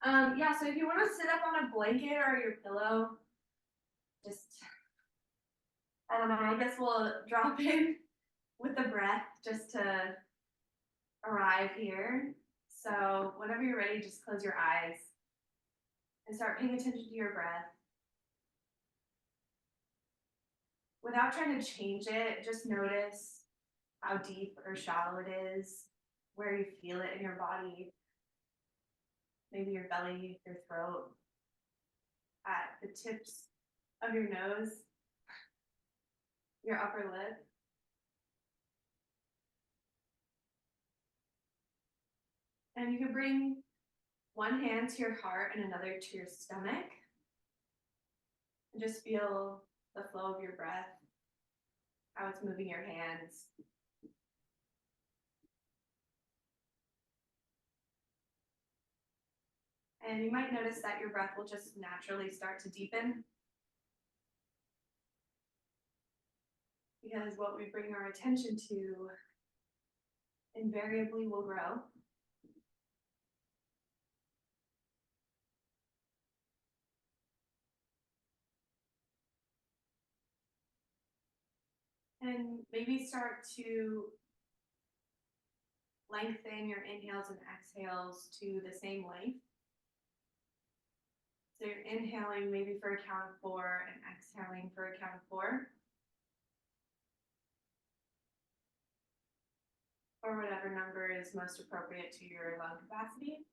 Yeah, so if you want to sit up on a blanket or your pillow, just, I don't know, I guess we'll drop in with the breath just to arrive here. So whenever you're ready, just close your eyes and start paying attention to your breath. Without trying to change it, just notice how deep or shallow it is, where you feel it in your body, maybe your belly, your throat, at the tips of your nose, your upper lip. And you can bring one hand to your heart and another to your stomach. And just feel the flow of your breath, how it's moving your hands. And you might notice that your breath will just naturally start to deepen, because what we bring our attention to invariably will grow. And maybe start to lengthen your inhales and exhales to the same length. So you're inhaling maybe for a count of 4 and exhaling for a count of 4. Or whatever number is most appropriate to your lung capacity.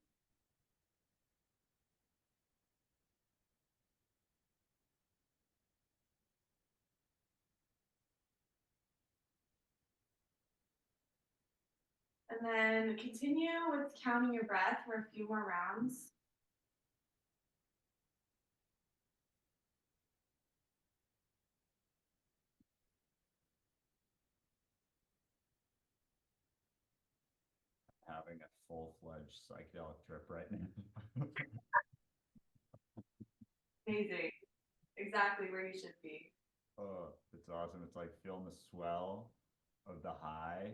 And then continue with counting your breath for a few more rounds. Having a full-fledged psychedelic trip right now. Amazing. Exactly where you should be. Oh, it's awesome. It's like feeling the swell of the high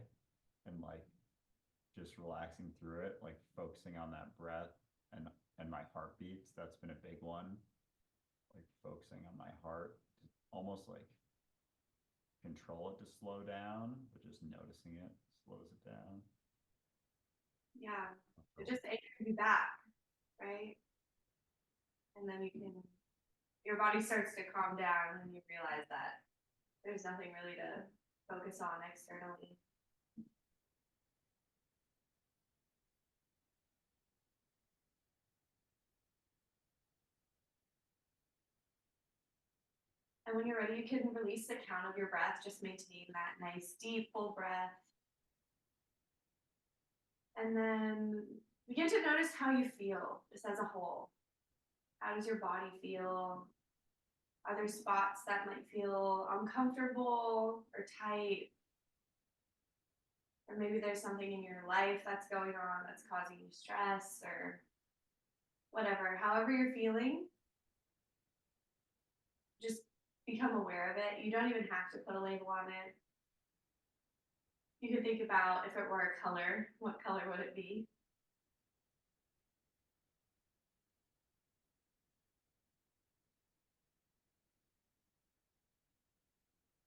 and like just relaxing through it, like focusing on that breath and my heartbeats. That's been a big one. Like focusing on my heart, almost like control it to slow down, but just noticing it slows it down. Yeah. It just anchors you back, right? And then you can, your body starts to calm down and you realize that there's nothing really to focus on externally. And when you're ready, you can release the count of your breath, just maintain that nice deep full breath. And then begin to notice how you feel just as a whole. How does your body feel? Are there spots that might feel uncomfortable or tight? Or maybe there's something in your life that's going on that's causing you stress or whatever. However you're feeling, just become aware of it. You don't even have to put a label on it. You could think about if it were a color, what color would it be?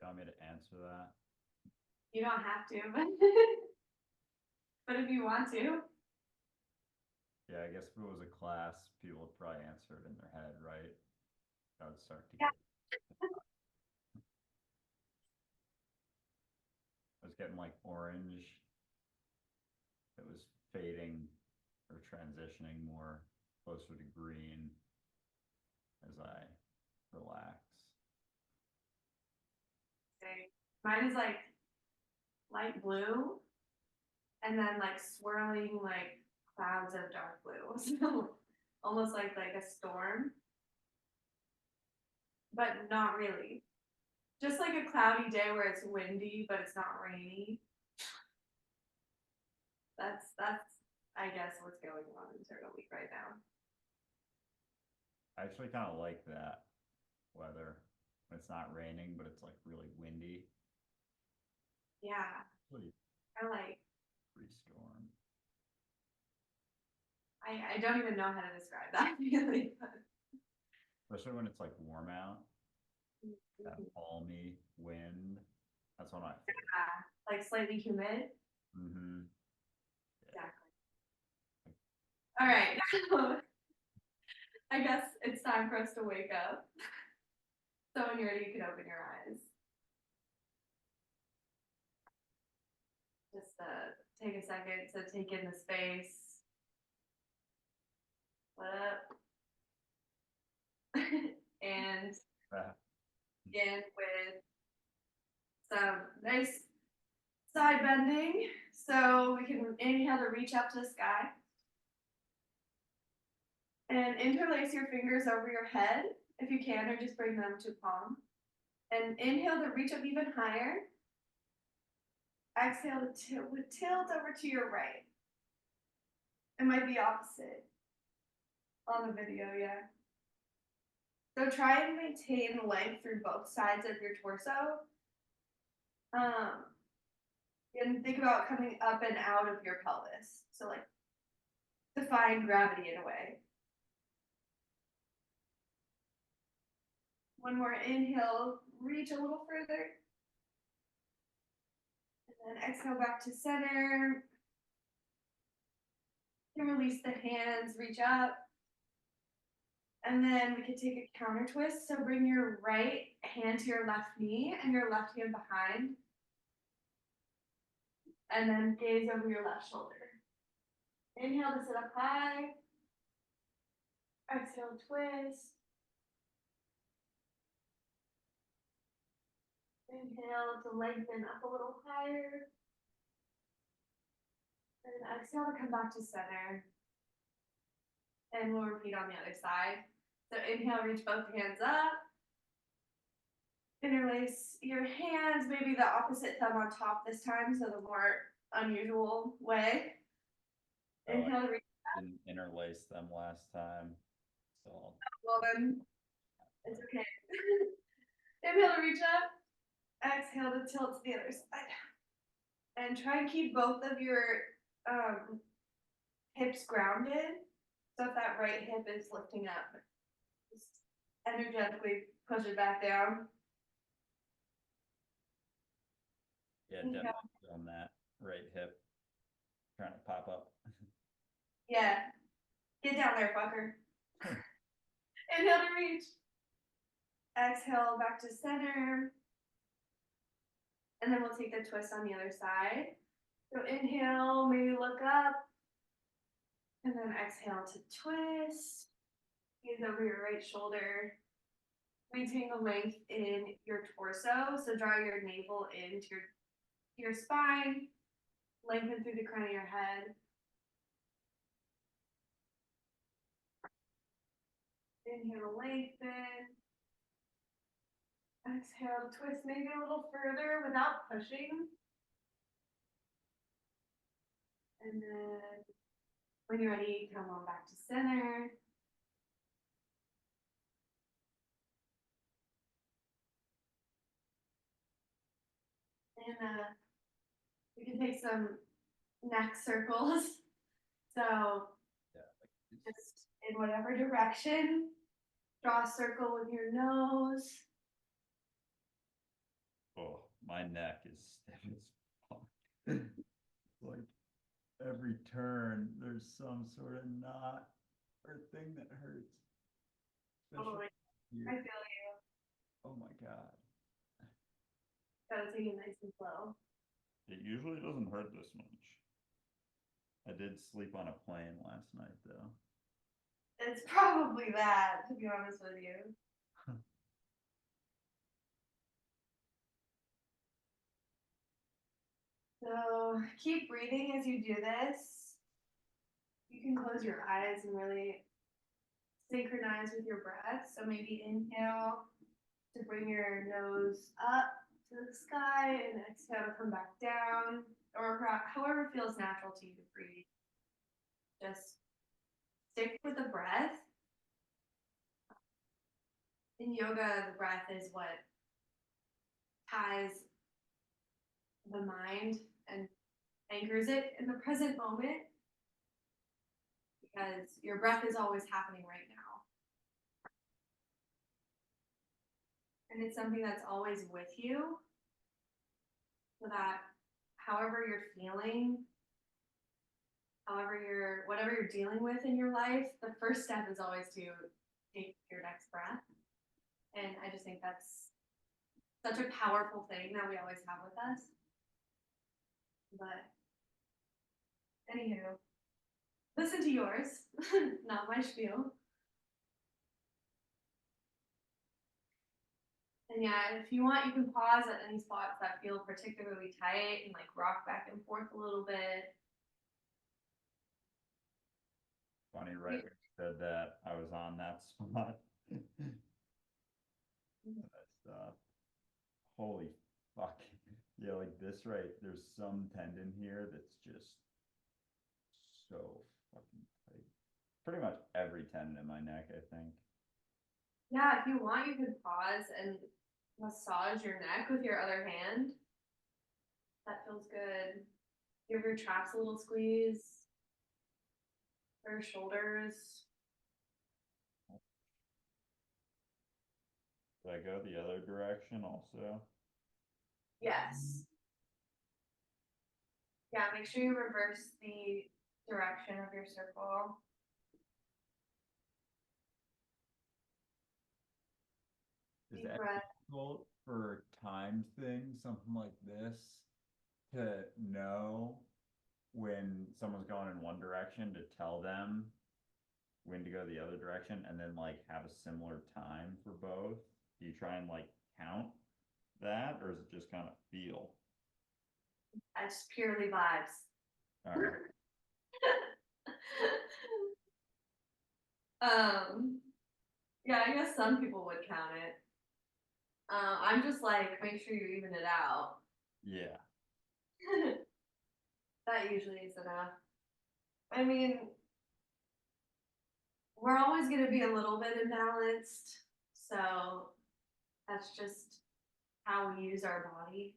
You want me to answer that? You don't have to, but if you want to. Yeah, I guess if it was a class, people would probably answer it in their head, right? I would start to Yeah. get. I was getting like orange. It was fading or transitioning more closer to green as I relax. Okay. Mine is like light blue and then like swirling like clouds of dark blue. So almost like a storm, but not really. Just like a cloudy day where it's windy, but it's not rainy. That's I guess what's going on internally right now. I actually kind of like that weather when it's not raining, but it's like really windy. Yeah, Really I like pre-storm. I don't even know how to describe that feeling. Especially when it's like warm out, that Mhm. balmy wind. That's one of my favorite. Like slightly humid. Mm-hmm. Yeah. Exactly. All right. I guess it's time for us to wake up. So when you're ready, you can open your eyes. Just take a second to take in the space. What up? And Ah, begin with some nice side bending. So we can inhale to reach up to the sky. And interlace your fingers over your head if you can, or just bring them to palm. And inhale to reach up even higher. Exhale to tilt over to your right. It might be opposite on the video, yeah. So try and maintain length through both sides of your torso. Um, and think about coming up and out of your pelvis. So like defying gravity in a way. One more inhale, reach a little further. And then exhale back to center. And release the hands, reach up. And then we could take a counter twist. So bring your right hand to your left knee and your left hand behind. And then gaze over your left shoulder. Inhale to sit up high. Exhale, twist. Inhale to lengthen up a little higher. And exhale to come back to center. And we'll repeat on the other side. So inhale, reach both hands up. Interlace your hands, maybe the opposite thumb on top this time, so the more unusual way. Oh, Inhale to reach. didn't interlace them last time, so Well then, it's okay. Inhale to reach up. Exhale to tilt to the other side. And try and keep both of your hips grounded. So if that right hip is lifting up, just energetically push it back down. yeah, Inhale. definitely on that right hip trying to pop up. Yeah. Get down there, fucker. Inhale to reach. Exhale back to center. And then we'll take the twist on the other side. So inhale, maybe look up. And then exhale to twist. Gaze over your right shoulder. Maintain the length in your torso. So draw your navel into your spine. Lengthen through the crown of your head. Inhale, lengthen. Exhale, twist maybe a little further without pushing. And then when you're ready, come on back to center. And we can take some neck circles. So Yeah, like just in whatever direction, draw a circle with your nose. oh, my neck is stiff as fuck. Like every turn, there's some sort of knot or thing that hurts. Totally. Especially I here. feel you. Oh my god. Gotta take it nice and slow. It usually doesn't hurt this much. I did sleep on a plane last night though. It's probably that, to be honest with you. So keep breathing as you do this. You can close your eyes and really synchronize with your breath. So maybe inhale to bring your nose up to the sky and exhale to come back down, or however feels natural to you to breathe. Just stick with the breath. In yoga, the breath is what ties the mind and anchors it in the present moment. because your breath is always happening right now. And it's something that's always with you, so that however you're feeling, whatever you're dealing with in your life, the first step is always to take your next breath. And I just think that's such a powerful thing that we always have with us. But anywho, listen to yours, not my spiel. And yeah, if you want, you can pause at any spots that feel particularly tight and like rock back and forth a little bit. Funny, right? When you said that, I was on that spot. That stuff. Holy fuck. Yeah, like this right, there's some tendon here that's just so fucking tight. Pretty much every tendon in my neck, I think. Yeah, if you want, you can pause and massage your neck with your other hand. That feels good. Give your traps a little squeeze. Or shoulders. Did I go the other direction also? Yes. Yeah, make sure you reverse the direction of your circle. Is Deep that breath. difficult for time things, something like this, to know when someone's going in one direction to tell them when to go the other direction and then like have a similar time for both? Do you try and like count that, or is it just kind of feel? That's purely vibes. All right. Yeah, I guess some people would count it. I'm just like, make sure you even it out. Yeah. That usually is enough. I mean, we're always going to be a little bit imbalanced. So that's just how we use our body.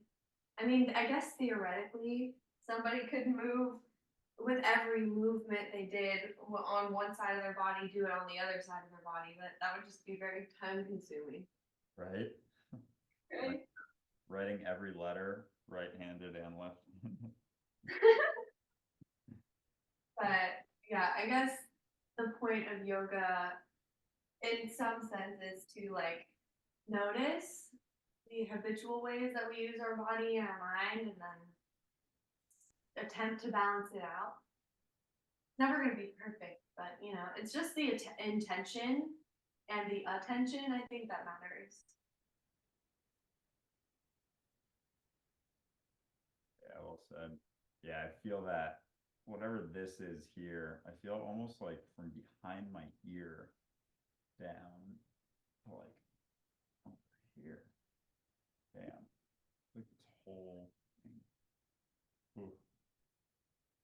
I mean, I guess theoretically, somebody could move with every movement they did on one side of their body, do it on the other side of their body, but that would just be very time consuming. Right? Right? Like writing every letter right-handed and left-handed. But yeah, I guess the point of yoga in some sense is to like notice the habitual ways that we use our body and our mind and then attempt to balance it out. Never going to be perfect, but you know, it's just the intention and the attention, I think, that matters. Yeah, well said. Yeah, I feel that whatever this is here, I feel almost like from behind my ear down to like over here. Damn. Like this whole thing. Ooh.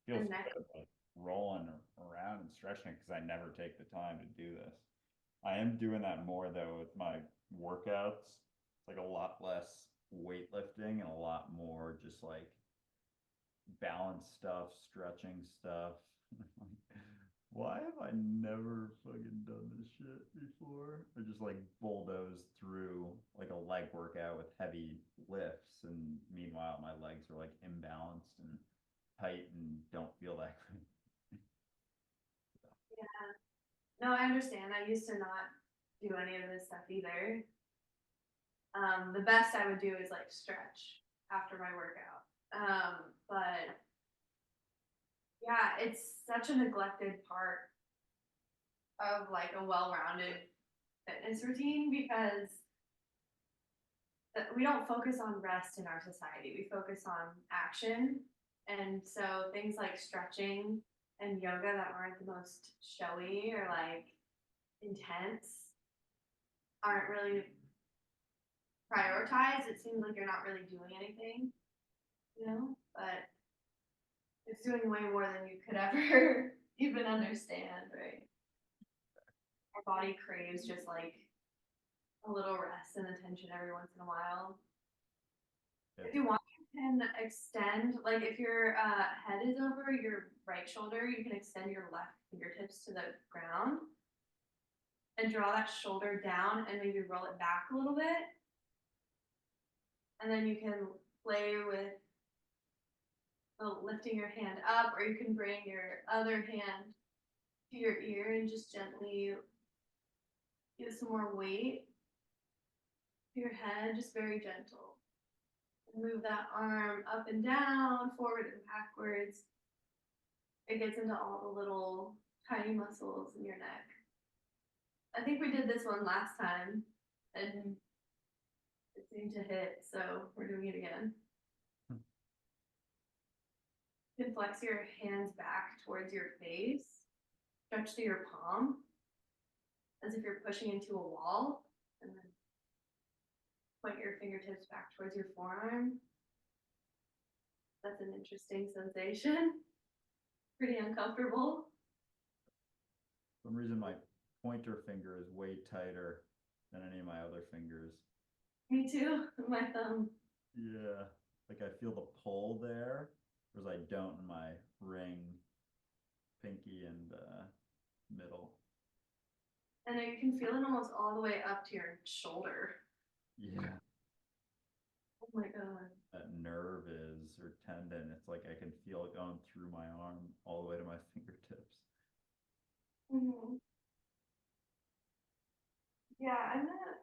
The Feels neck. good, like rolling around and stretching it because I never take the time to do this. I am doing that more though with my workouts. It's like a lot less weightlifting and a lot more just like balance stuff, stretching stuff. Why have I never fucking done this shit before? Or just like bulldoze through like a leg workout with heavy lifts, and meanwhile my legs are like imbalanced and tight and don't feel that good. Yeah. No, I understand. I used to not do any of this stuff either. The best I would do is like stretch after my workout. But yeah, it's such a neglected part of like a well-rounded fitness routine because we don't focus on rest in our society. We focus on action. And so things like stretching and yoga that aren't the most showy or like intense aren't really prioritized. It seems like you're not really doing anything, you know, but it's doing way more than you could ever even understand, right? Our body craves just like a little rest and attention every once in a while. Yeah. If you want, you can extend, like if your head is over your right shoulder, you can extend your left fingertips to the ground and draw that shoulder down and maybe roll it back a little bit. And then you can play with lifting your hand up, or you can bring your other hand to your ear and just gently give some more weight to your head, just very gentle. And move that arm up and down, forward and backwards. It gets into all the little tiny muscles in your neck. I think we did this one last time and it seemed to hit, so we're doing it again. You can flex your hands back towards your face, stretch to your palm, as if you're pushing into a wall, and then point your fingertips back towards your forearm. That's an interesting sensation. Pretty uncomfortable. For some reason, my pointer finger is way tighter than any of my other fingers. Me too, my thumb. Yeah, like I feel the pull there, whereas I don't in my ring, pinky, and middle. And you can feel it almost all the way up to your shoulder. Yeah. Oh my god. That nerve is, or tendon, it's like I can feel it going through my arm all the way to my fingertips. Mm-hmm. Yeah, I'm not.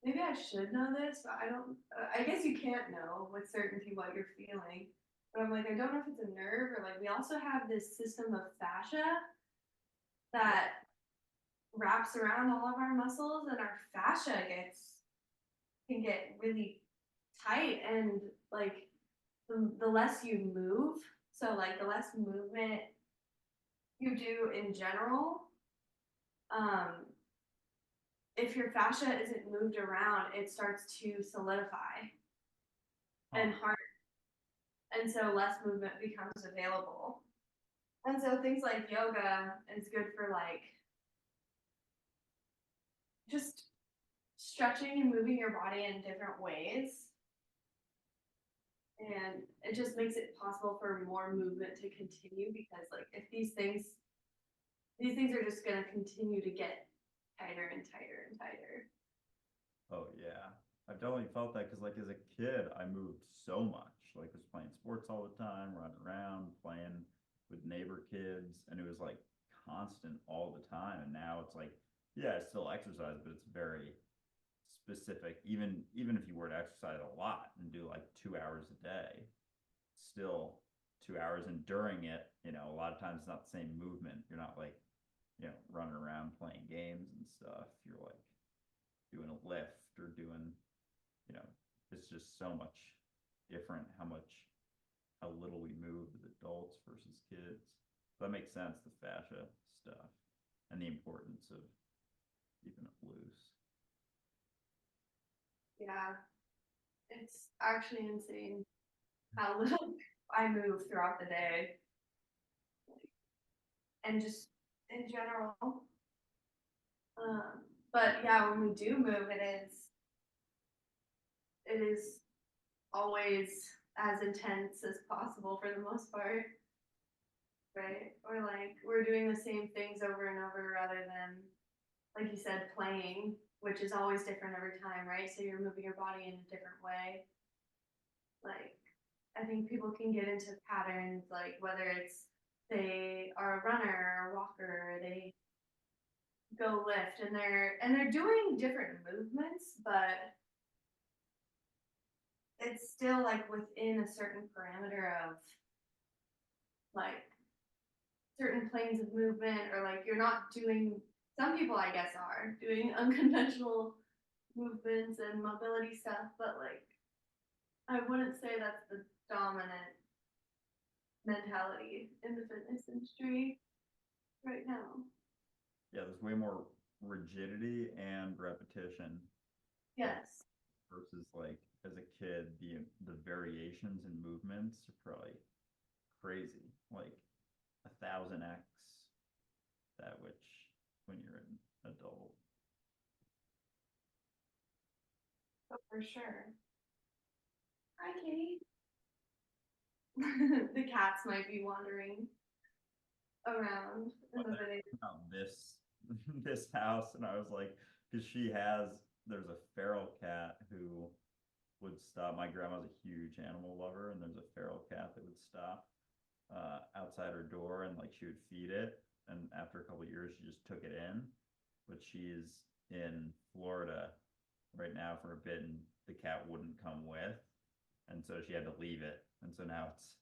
Maybe I should know this, but I don't. I guess you can't know with certainty what you're feeling. But I'm like, I don't know if it's a nerve or like we also have this system of fascia that wraps around all of our muscles, and our fascia can get really tight, and like the less you move, so like the less movement you do in general, um, if your fascia isn't moved around, it starts to solidify and harden, and so less movement becomes available. And so things like yoga is good for like just stretching and moving your body in different ways. And it just makes it possible for more movement to continue, because like if these things are just going to continue to get tighter and tighter and tighter. Oh yeah, I've definitely felt that because like as a kid, I moved so much. Like was playing sports all the time, running around, playing with neighbor kids, and it was like constant all the time. And now it's like, yeah, I still exercise, but it's very specific. Even if you were to exercise a lot and do like 2 hours a day, still 2 hours. And during it, a lot of times it's not the same movement. You're not like, running around playing games and stuff. You're like doing a lift or doing, it's just so much different how little we move as adults versus kids. So that makes sense, the fascia stuff and the importance of keeping it loose. Yeah, it's actually insane how little I move throughout the day, and just in general. But yeah, when we do move, it is always as intense as possible for the most part, right? Or like we're doing the same things over and over rather than, like you said, playing, which is always different every time, right? So you're moving your body in a different way. Like I think people can get into patterns, like whether it's they are a runner or a walker, or they go lift, and they're doing different movements, but it's still like within a certain parameter of like certain planes of movement, or like you're not doing, some people I guess are doing unconventional movements and mobility stuff, but like I wouldn't say that's the dominant mentality in the fitness industry right now. Yeah, there's way more rigidity and repetition. Yes. Versus like as a kid, the variations in movements are probably crazy. Like 1,000x that which when you're an adult. Oh, for sure. Hi, Kitty. The cats might be wandering around in But the then video. I found this this house, and I was like, because there's a feral cat who would stop. My grandma's a huge animal lover, and there's a feral cat that would stop outside her door, and like she would feed it. And after a couple of years, she just took it in. But she's in Florida right now for a bit, and the cat wouldn't come with, and so she had to leave it. And so now it's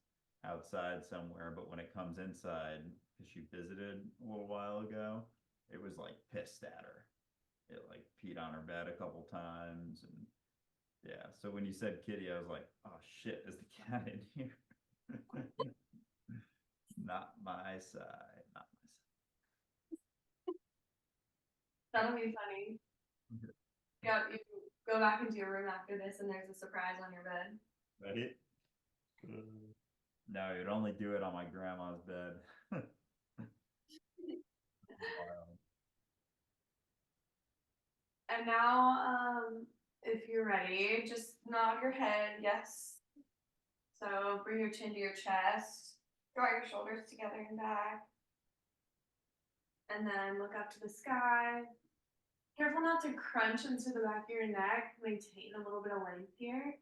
outside somewhere. But when it comes inside, because she visited a little while ago, it was like pissed at her. It like peed on her bed a couple times, and yeah. So when you said kitty, I was like, oh shit, is the cat in here? Not my side. Not That'll be funny. my Yeah, you go back into your room after this and there's a surprise on your bed. side. Right? No, you'd only do it on my grandma's bed. Wild. And now, if you're ready, just nod your head, yes. So bring your chin to your chest, draw your shoulders together and back, and then look up to the sky. Careful not to crunch into the back of your neck, maintain a little bit of length here.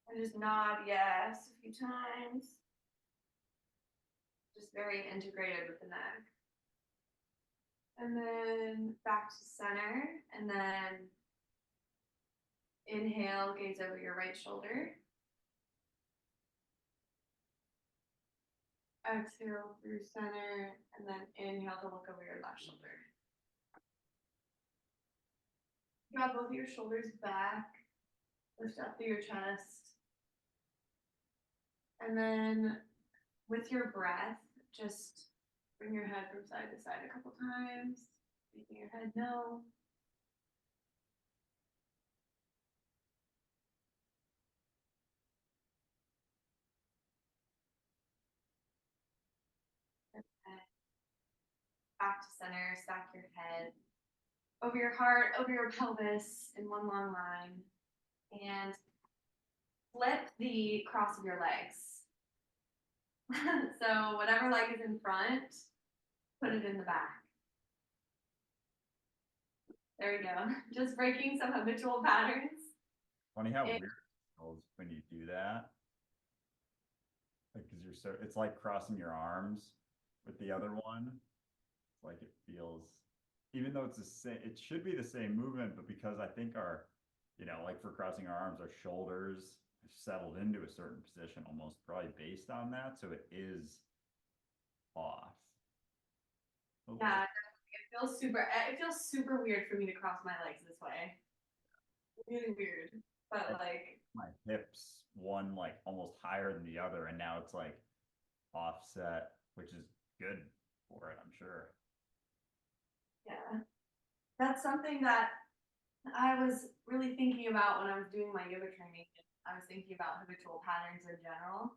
And just nod yes a few times. Just very integrated with the neck. And then back to center, and then inhale, gaze over your right shoulder. Exhale through center, and then inhale to look over your left shoulder. Draw both of your shoulders back, lift up through your chest. And then with your breath, just bring your head from side to side a couple times, making your head no. And back to center, stack your head over your heart, over your pelvis in one long line. And flip the cross of your legs. So whatever leg is in front, put it in the back. There we go. Just breaking some habitual patterns. Funny how weird it feels when you do that. Like, because it's like crossing your arms with the other one. It's like it feels, even though it's the same, it should be the same movement, but because I think like for crossing our arms, our shoulders have settled into a certain position almost probably based on that. So it is off. Yeah, it feels super weird for me to cross my legs this way. Really weird. But like my hips, one like almost higher than the other, and now it's like offset, which is good for it, I'm sure. yeah. That's something that I was really thinking about when I was doing my yoga training. I was thinking about habitual patterns in general.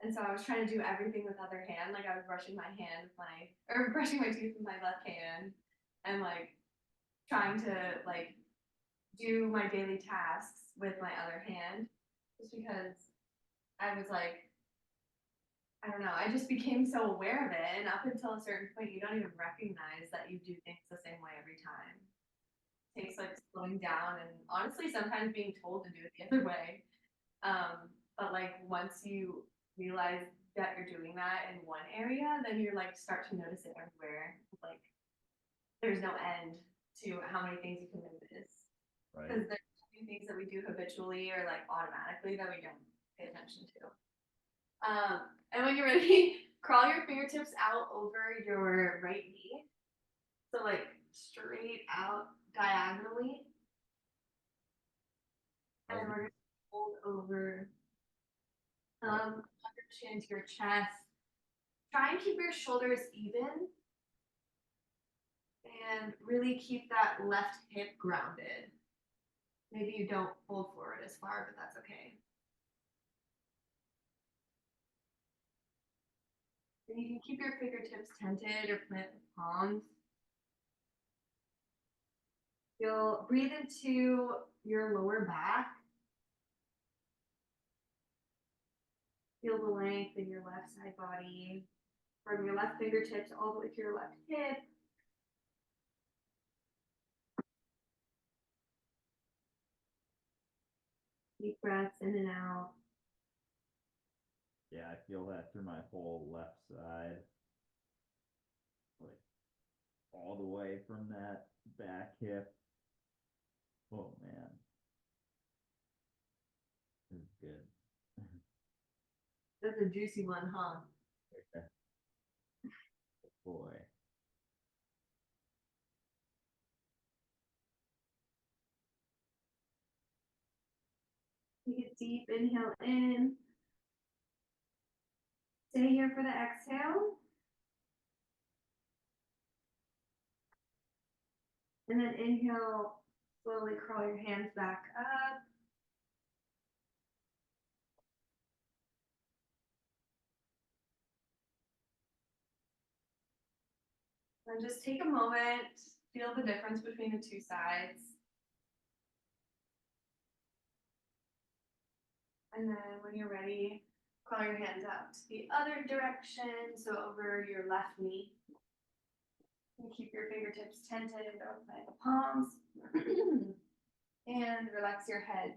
And so I was trying to do everything with other hand. Like I was brushing my brushing my teeth with my left hand and like trying to like do my daily tasks with my other hand. Just because I was like, I don't know, I just became so aware of it. And up until a certain point, you don't even recognize that you do things the same way every time. It takes like slowing down and honestly sometimes being told to do it the other way. But like once you realize that you're doing that in one area, then you're like start to notice it everywhere. Like there's no end to how many things you can notice. Right. Because there's so many things that we do habitually or like automatically that we don't pay attention to. And when you're ready, crawl your fingertips out over your right knee. So like straight out diagonally. And we're gonna hold over under chin to your chest. Try and keep your shoulders even. And really keep that left hip grounded. Maybe you don't fold forward as far, but that's okay. And you can keep your fingertips tented or plant with palms. You'll breathe into your lower back. Feel the length in your left side body. Bring your left fingertips all the way to your left hip. Deep breaths in and out. Yeah, I feel that through my whole left side. Like all the way from that back hip. Oh man. This is good. That's a juicy one, huh? Boy. Take a deep inhale in. Stay here for the exhale. And then inhale, slowly crawl your hands back up. And just take a moment, feel the difference between the two sides. And then when you're ready, crawl your hands out to the other direction, so over your left knee. And keep your fingertips tented by the palms. And relax your head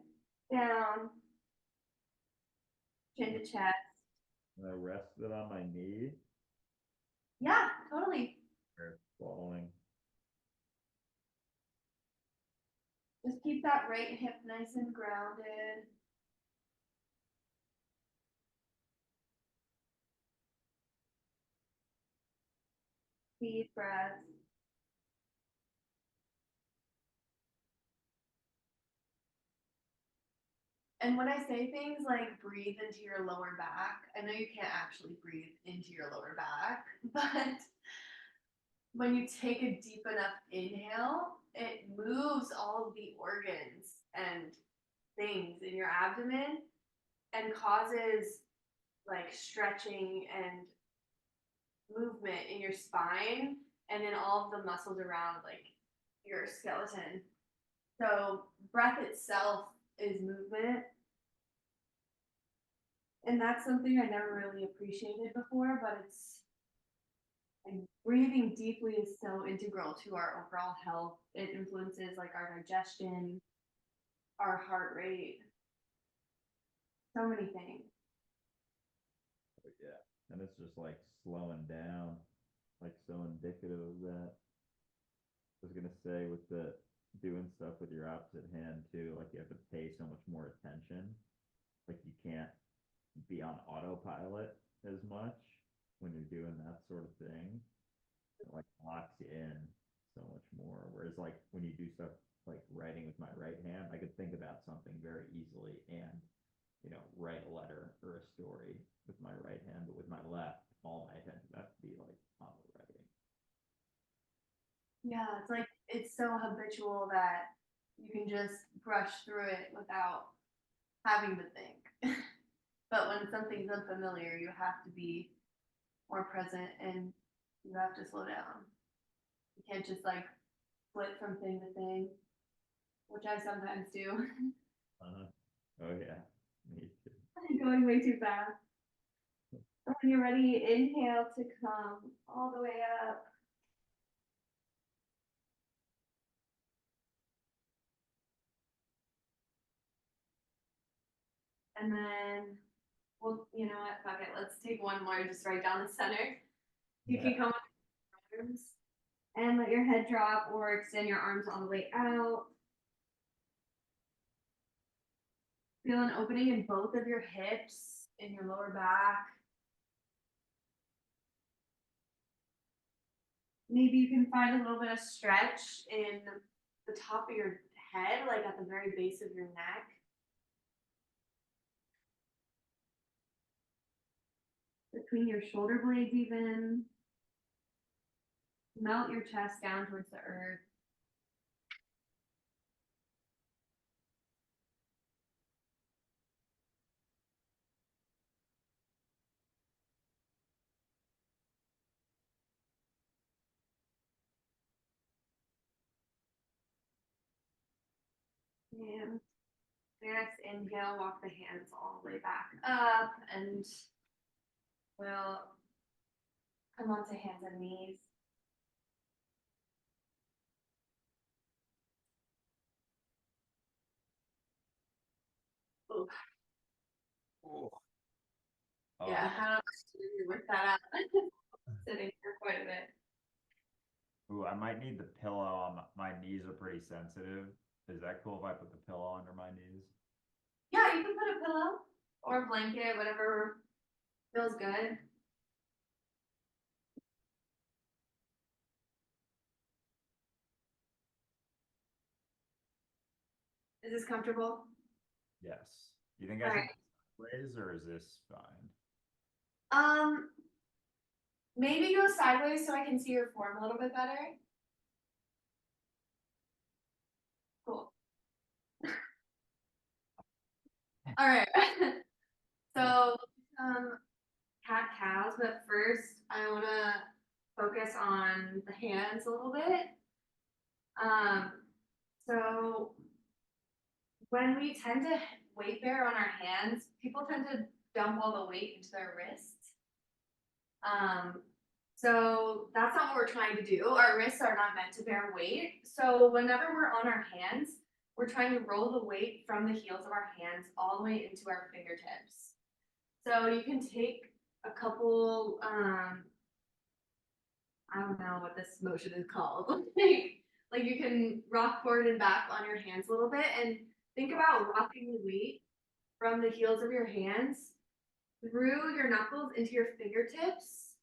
down, chin to chest. And I rest it on my knee. Yeah, totally. Or falling. Just keep that right hip nice and grounded. Deep breaths. And when I say things like breathe into your lower back, I know you can't actually breathe into your lower back, but when you take a deep enough inhale, it moves all of the organs and things in your abdomen and causes like stretching and movement in your spine and in all of the muscles around like your skeleton. So breath itself is movement. And that's something I never really appreciated before, but it's like breathing deeply is so integral to our overall health. It influences like our digestion, our heart rate, so many things. But yeah. And it's just like slowing down, like so indicative of that. I was gonna say with the doing stuff with your opposite hand too, like you have to pay so much more attention. Like you can't be on autopilot as much when you're doing that sort of thing. It like locks you in so much more. Whereas like when you do stuff like writing with my right hand, I could think about something very easily and write a letter or a story with my right hand, but with my left, all my attention has to be like on the writing. Yeah, it's like it's so habitual that you can just brush through it without having to think. But when something's unfamiliar, you have to be more present and you have to slow down. You can't just like flip from thing to thing, which I sometimes do. Uh-huh. Oh yeah, me too. Going way too fast. When you're ready, inhale to come all the way up. And then, well, you know what? Fuck it. Let's take one more just right down the center. You can come with your arms and let your head drop or extend your arms all the way out. Feel an opening in both of your hips, in your lower back. Maybe you can find a little bit of stretch in the top of your head, like at the very base of your neck. Between your shoulder blades even. Melt your chest down towards the earth. And next inhale, walk the hands all the way back up and we'll Come onto hands and knees. Ooh. Oh. Yeah, how much did you work that out? Sitting for quite a bit. Ooh, I might need the pillow on my knees are pretty sensitive. Is that cool if I put the pillow under my knees? Yeah, you can put a pillow or a blanket, whatever feels good. Is this comfortable? Yes. You think All I should right. ways or is this fine? Um, maybe go sideways so I can see your form a little bit better. Cool. All right. So, cat cows, but first I want to focus on the hands a little bit. Um, so when we tend to weight bear on our hands, people tend to dump all the weight into their wrists. So that's not what we're trying to do. Our wrists are not meant to bear weight. So whenever we're on our hands, we're trying to roll the weight from the heels of our hands all the way into our fingertips. So you can take a couple, I don't know what this motion is called. like you can rock forward and back on your hands a little bit and think about rocking the weight from the heels of your hands through your knuckles into your fingertips,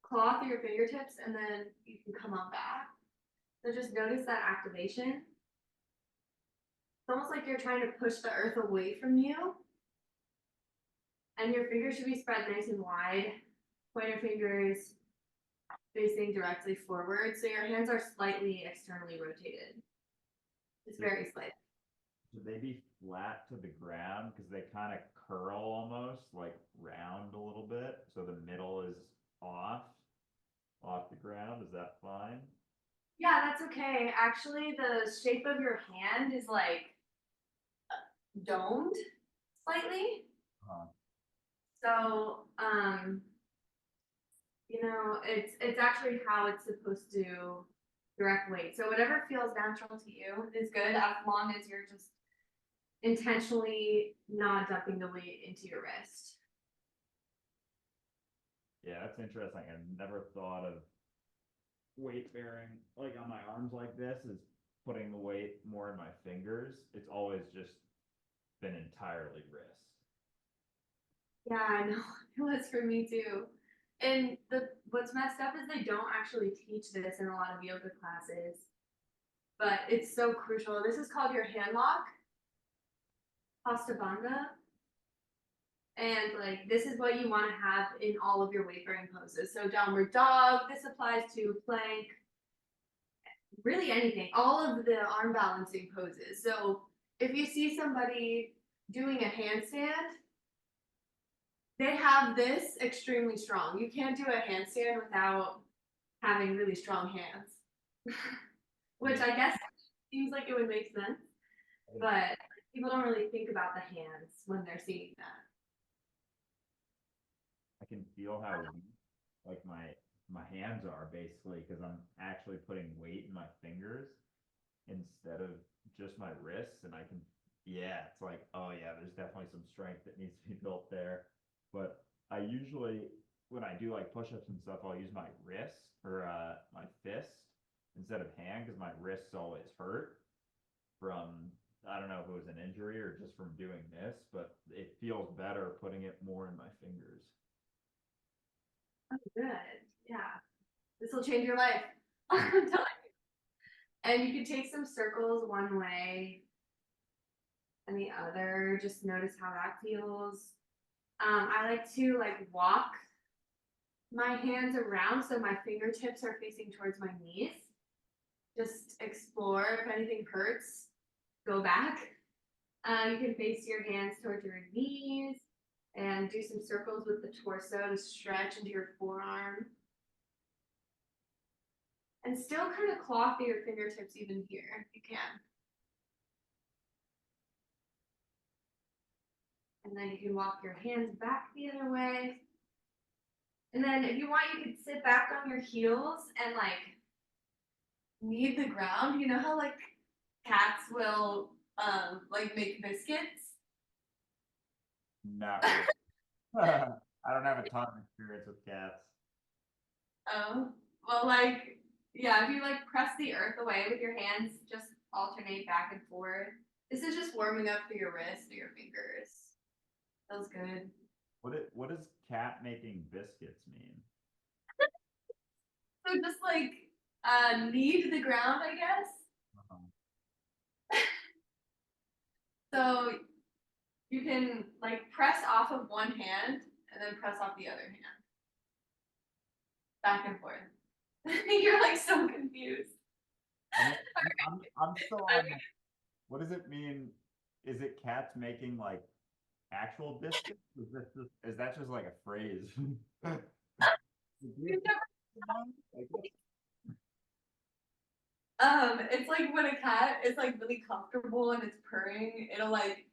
claw through your fingertips, and then you can come on back. So just notice that activation. It's almost like you're trying to push the earth away from you. And your fingers should be spread nice and wide. Pointer fingers facing directly forward. So your hands are slightly externally rotated. It's very slight. Should they be flat to the ground? Because they kind of curl almost, like round a little bit. So the middle is off the ground. Is that fine? Yeah, that's okay. Actually, the shape of your hand is like domed slightly. Huh. So, it's actually how it's supposed to direct weight. So whatever feels natural to you is good as long as you're just intentionally not dumping the weight into your wrist. Yeah, that's interesting. I've never thought of weight bearing like on my arms like this is putting the weight more in my fingers. It's always just been entirely wrist. Yeah, I know. It was for me too. And what's messed up is they don't actually teach this in a lot of yoga classes, but it's so crucial. This is called your hand lock, Hastabandha. And like this is what you want to have in all of your weight bearing poses. So downward dog, this applies to plank, really anything, all of the arm balancing poses. So if you see somebody doing a handstand, they have this extremely strong. You can't do a handstand without having really strong hands, which I guess seems like it would make sense, but people don't really think about the hands when they're seeing that. I can feel how weak like my hands are basically because I'm actually putting weight in my fingers instead of just my wrists, and I can, yeah, it's like, oh yeah, there's definitely some strength that needs to be built there. But I usually, when I do like push-ups and stuff, I'll use my wrist or my fist instead of hand because my wrists always hurt from, I don't know if it was an injury or just from doing this, but it feels better putting it more in my fingers. Oh, good. Yeah. This will change your life. I'm telling you. And you can take some circles one way and the other. Just notice how that feels. I like to like walk my hands around so my fingertips are facing towards my knees. Just explore. If anything hurts, go back. You can face your hands towards your knees and do some circles with the torso to stretch into your forearm. And still kind of claw through your fingertips even here if you can. And then you can walk your hands back the other way. And then if you want, you could sit back on your heels and like knead the ground. You know how like cats will like make biscuits? Not really. I don't have a ton of experience with cats. Oh, well, like, yeah, if you like press the earth away with your hands, just alternate back and forth. This is just warming up through your wrist or your fingers. Feels good. What does cat making biscuits mean? So just like knead the ground, I guess. Um, So you can like press off of one hand and then press off the other hand, back and forth. You're like so confused. I'm still on. What does it mean? Is it cats making like actual biscuits? Is that just like a phrase? It's like when a cat is like really comfortable and it's purring, it'll like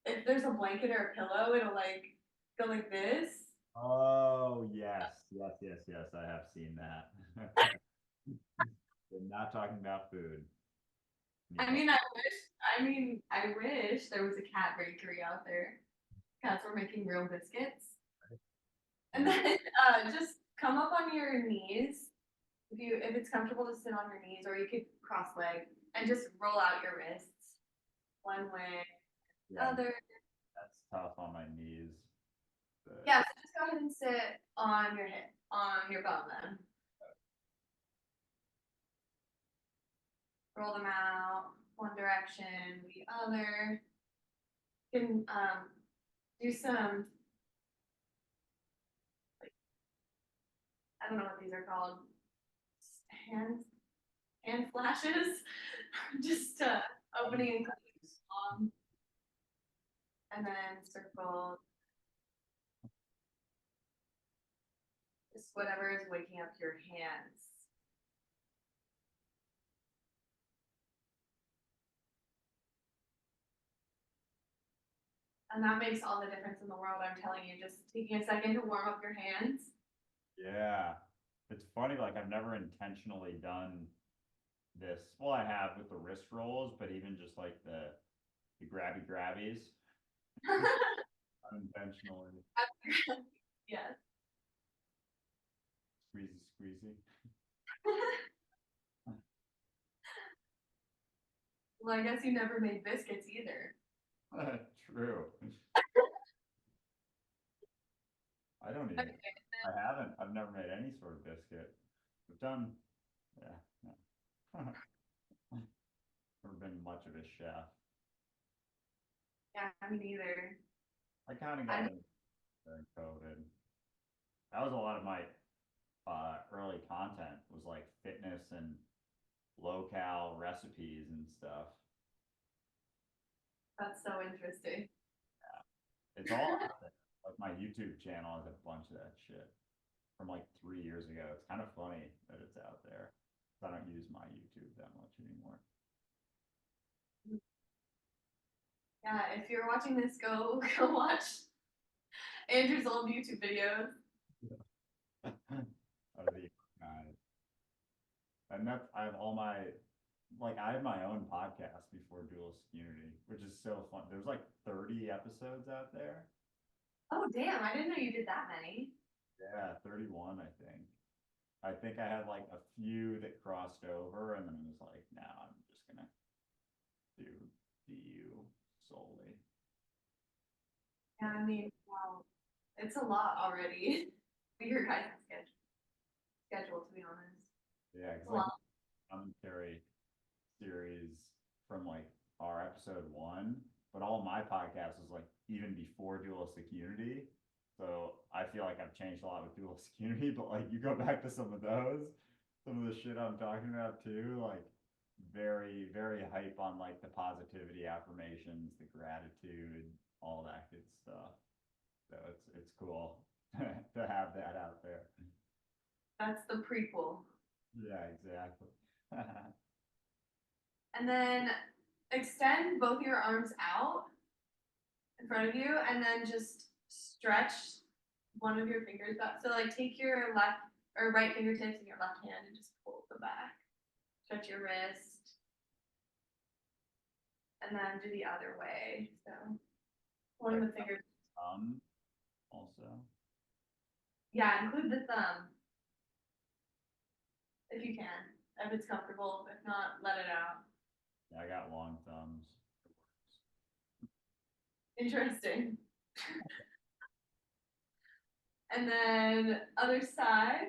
if there's a blanket or a pillow, it'll like go like this. Oh, yes, yes, yes, yes. I have seen that. We're not talking about food. I mean, I wish there was a cat bakery out there. Cats were making real biscuits. And then just come up on your knees if it's comfortable to sit on your knees, or you could cross leg and just roll out your wrists one way, Yeah, other. that's tough on my knees. But Yeah, so just go ahead and sit on your hip, on your bum then. Roll them out one direction, the other. You can do some, like, I don't know what these are called, hand hand flashes, just opening and closing the palm, and then circle, just whatever is waking up your hands. And that makes all the difference in the world, I'm telling you, just taking a second to warm up your hands. yeah, it's funny. Like I've never intentionally done this. Well, I have with the wrist rolls, but even just like the grabby grabbies unintentionally. Yes. Squeezy, squeezy. Well, I guess you never made biscuits either. True. I don't even. Okay. I haven't. I've never made any sort of biscuit. I've done. Yeah. No. Never been much of a chef. Yeah, me neither. I kind of got I into during COVID. That was a lot of my early content was like fitness and low cal recipes and stuff. That's so interesting. It's all out there. Like my YouTube channel has a bunch of that shit from like 3 years ago. It's kind of funny that it's out there. I don't use my YouTube that much anymore. Yeah, if you're watching this, go go watch Andrew's old YouTube videos. Out of the guys. And that's I have all my like I have my own podcast before Duelist Unity, which is so fun. There's like 30 episodes out there. Oh damn, I didn't know you did that many. Yeah, 31, I think. I think I had like a few that crossed over, and then I was like, now I'm just gonna do DU solely. Yeah, I mean, wow, it's a lot already. Your guys' schedule, to be honest. Yeah, It's because a like lot. commentary series from like our episode one, but all my podcast was like even before Dualistic Unity. So I feel like I've changed a lot with Dualistic Unity, but like you go back to some of those, some of the shit I'm talking about too, like very, very hype on like the positivity affirmations, the gratitude, all that good stuff. So it's cool to have that out there. That's the prequel. Yeah, exactly. And then extend both your arms out in front of you and then just stretch one of your fingers back. So like take your left or right fingertips in your left hand and just pull them back. Stretch your wrist. And then do the other way. So one of the fingers. Also. Yeah, include the thumb. If you can. If it's comfortable. If not, let it out. Yeah, I got long thumbs. Interesting. And then other side.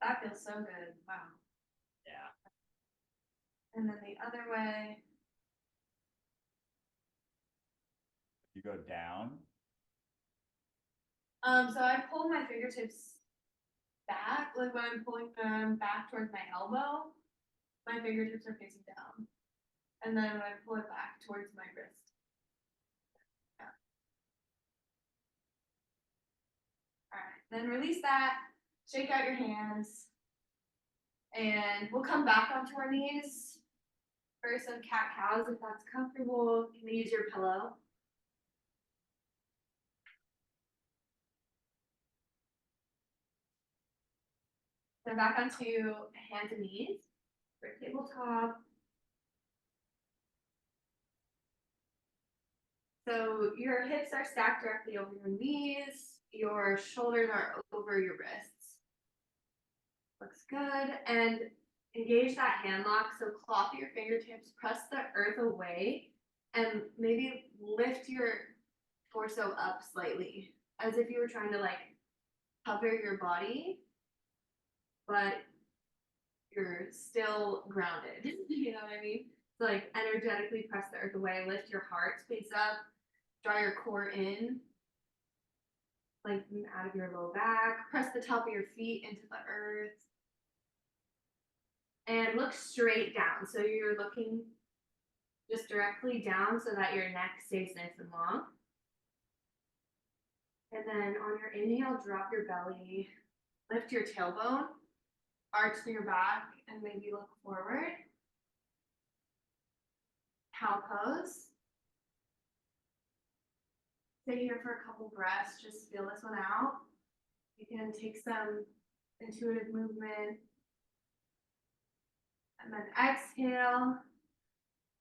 That feels so good. Wow. Yeah. And then the other way. You go down. So I pull my fingertips back, like when I'm pulling them back towards my elbow, my fingertips are facing down. And then when I pull it back towards my wrist. Yeah. All right, then release that, shake out your hands, and we'll come back onto our knees for some cat cows if that's comfortable. You can use your pillow. Then back onto hands and knees for tabletop. So your hips are stacked directly over your knees. Your shoulders are over your wrists. Looks good. And engage that hand lock. So claw through your fingertips, press the earth away, and maybe lift your torso up slightly, as if you were trying to like hover your body, but you're still grounded. You know what I mean? So like energetically press the earth away, lift your heart space up, draw your core in, lengthen out of your low back, press the top of your feet into the earth, and look straight down. So you're looking just directly down so that your neck stays nice and long. And then on your inhale, drop your belly, lift your tailbone, arch your back, and maybe look forward. Cow pose. Stay here for a couple breaths, just feel this one out. You can take some intuitive movement. And then exhale.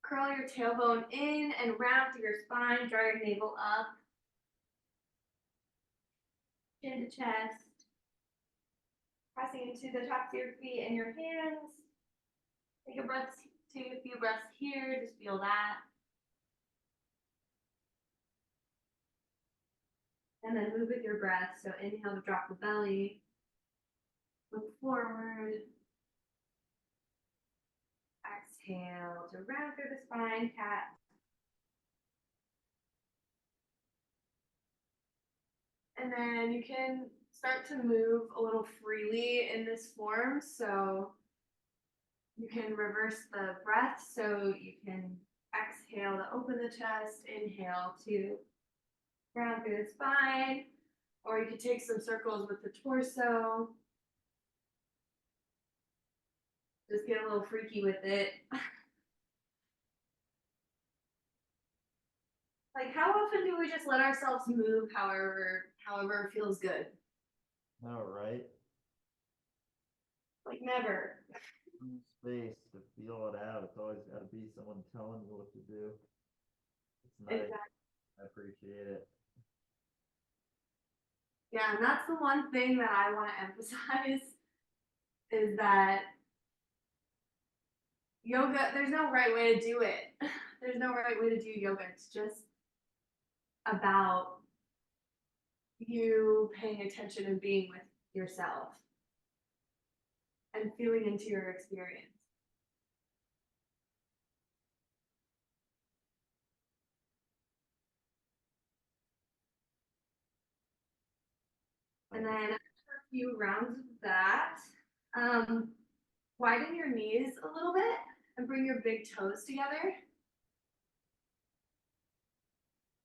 Curl your tailbone in and round through your spine, draw your navel up. Chin to chest. Pressing into the tops of your feet and your hands. Take a breath, take a few breaths here, just feel that. And then move with your breath. So inhale to drop the belly. Look forward. Exhale to round through the spine, cat. And then you can start to move a little freely in this form. So you can reverse the breath. So you can exhale to open the chest, inhale to round through the spine, or you could take some circles with the torso. Just get a little freaky with it. Like, how often do we just let ourselves move however feels good? All right. Like, never. Space to feel it out. It's always got to be someone telling you what to do. It's nice. Exactly. I appreciate it. Yeah, and that's the one thing that I want to emphasize is that yoga, there's no right way to do it. There's no right way to do yoga. It's just about you paying attention and being with yourself and feeling into your experience. And then after a few rounds of that, widen your knees a little bit and bring your big toes together.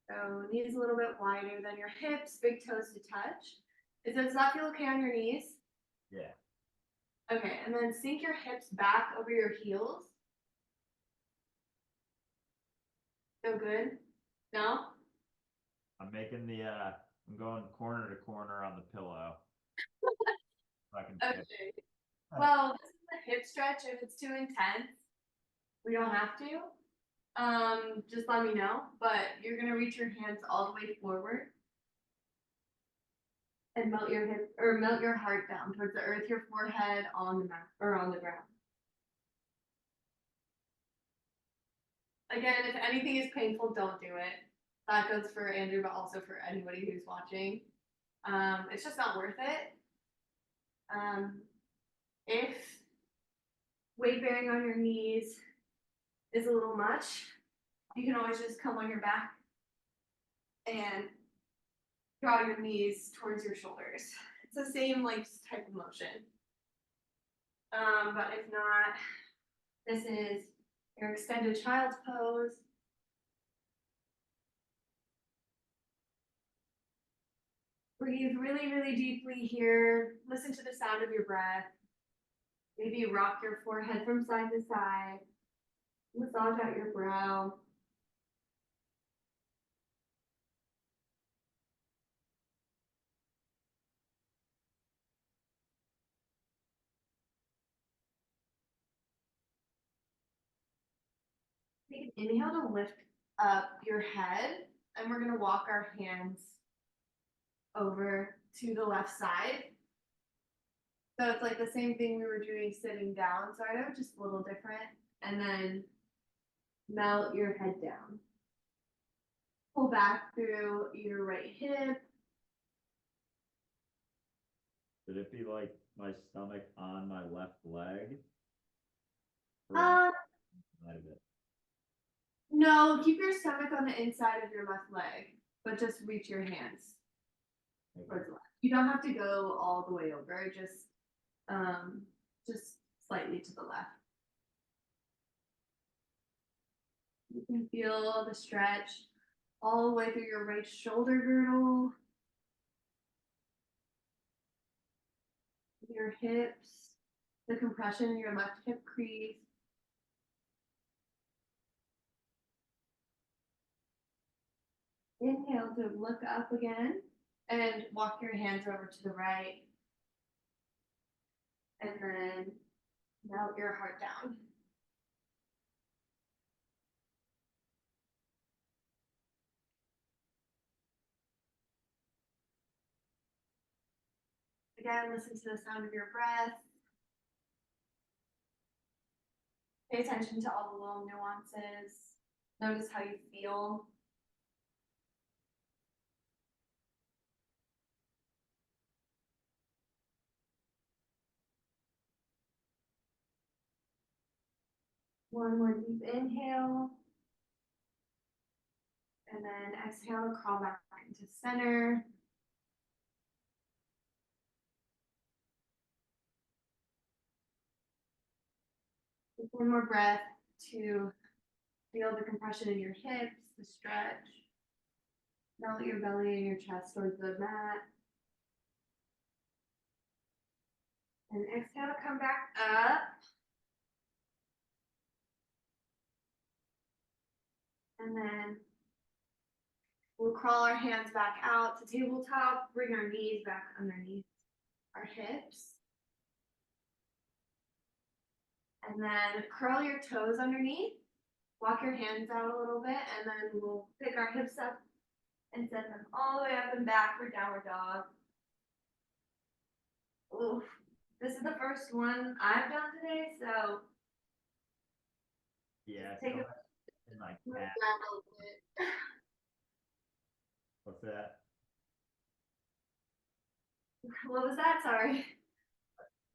So knees a little bit wider than your hips, big toes to touch. Does that feel okay on your knees? Yeah. Okay, and then sink your hips back over your heels. Feel good? No? I'm making the I'm going corner to corner on the pillow. So I can fit. Okay. Well, this is a hip stretch. If it's too intense, we don't have to. Just let me know. But you're gonna reach your hands all the way forward and melt your hip or melt your heart down towards the earth, your forehead on the mat or on the ground. Again, if anything is painful, don't do it. That goes for Andrew, but also for anybody who's watching. It's just not worth it. If weight bearing on your knees is a little much, you can always just come on your back and draw your knees towards your shoulders. It's the same like type of motion. But if not, this is your extended child's pose. Breathe really, really deeply here. Listen to the sound of your breath. Maybe rock your forehead from side to side. Massage out your brow. Take an inhale to lift up your head, and we're gonna walk our hands over to the left side. So it's like the same thing we were doing sitting down, sort of, just a little different. And then melt your head down. Pull back through your right hip. Should it be like my stomach on my left leg? Or Um, side of it? no, keep your stomach on the inside of your left leg, but just reach your hands towards the left. You don't have to go all the way over, just slightly to the left. You can feel the stretch all the way through your right shoulder girdle, your hips, the compression in your left hip crease. Inhale to look up again and walk your hands over to the right. And then melt your heart down. Again, listen to the sound of your breath. Pay attention to all the little nuances. Notice how you feel. One more deep inhale. And then exhale to crawl back into center. Take one more breath to feel the compression in your hips, the stretch. Melt your belly and your chest towards the mat. And exhale to come back up. And then we'll crawl our hands back out to tabletop, bring our knees back underneath our hips. And then curl your toes underneath. Walk your hands out a little bit, and then we'll pick our hips up and send them all the way up and back for downward dog. Oof. This is the first one I've done today, so Yeah, take so a in my look calf. back a little bit. What's that? What was that? Sorry.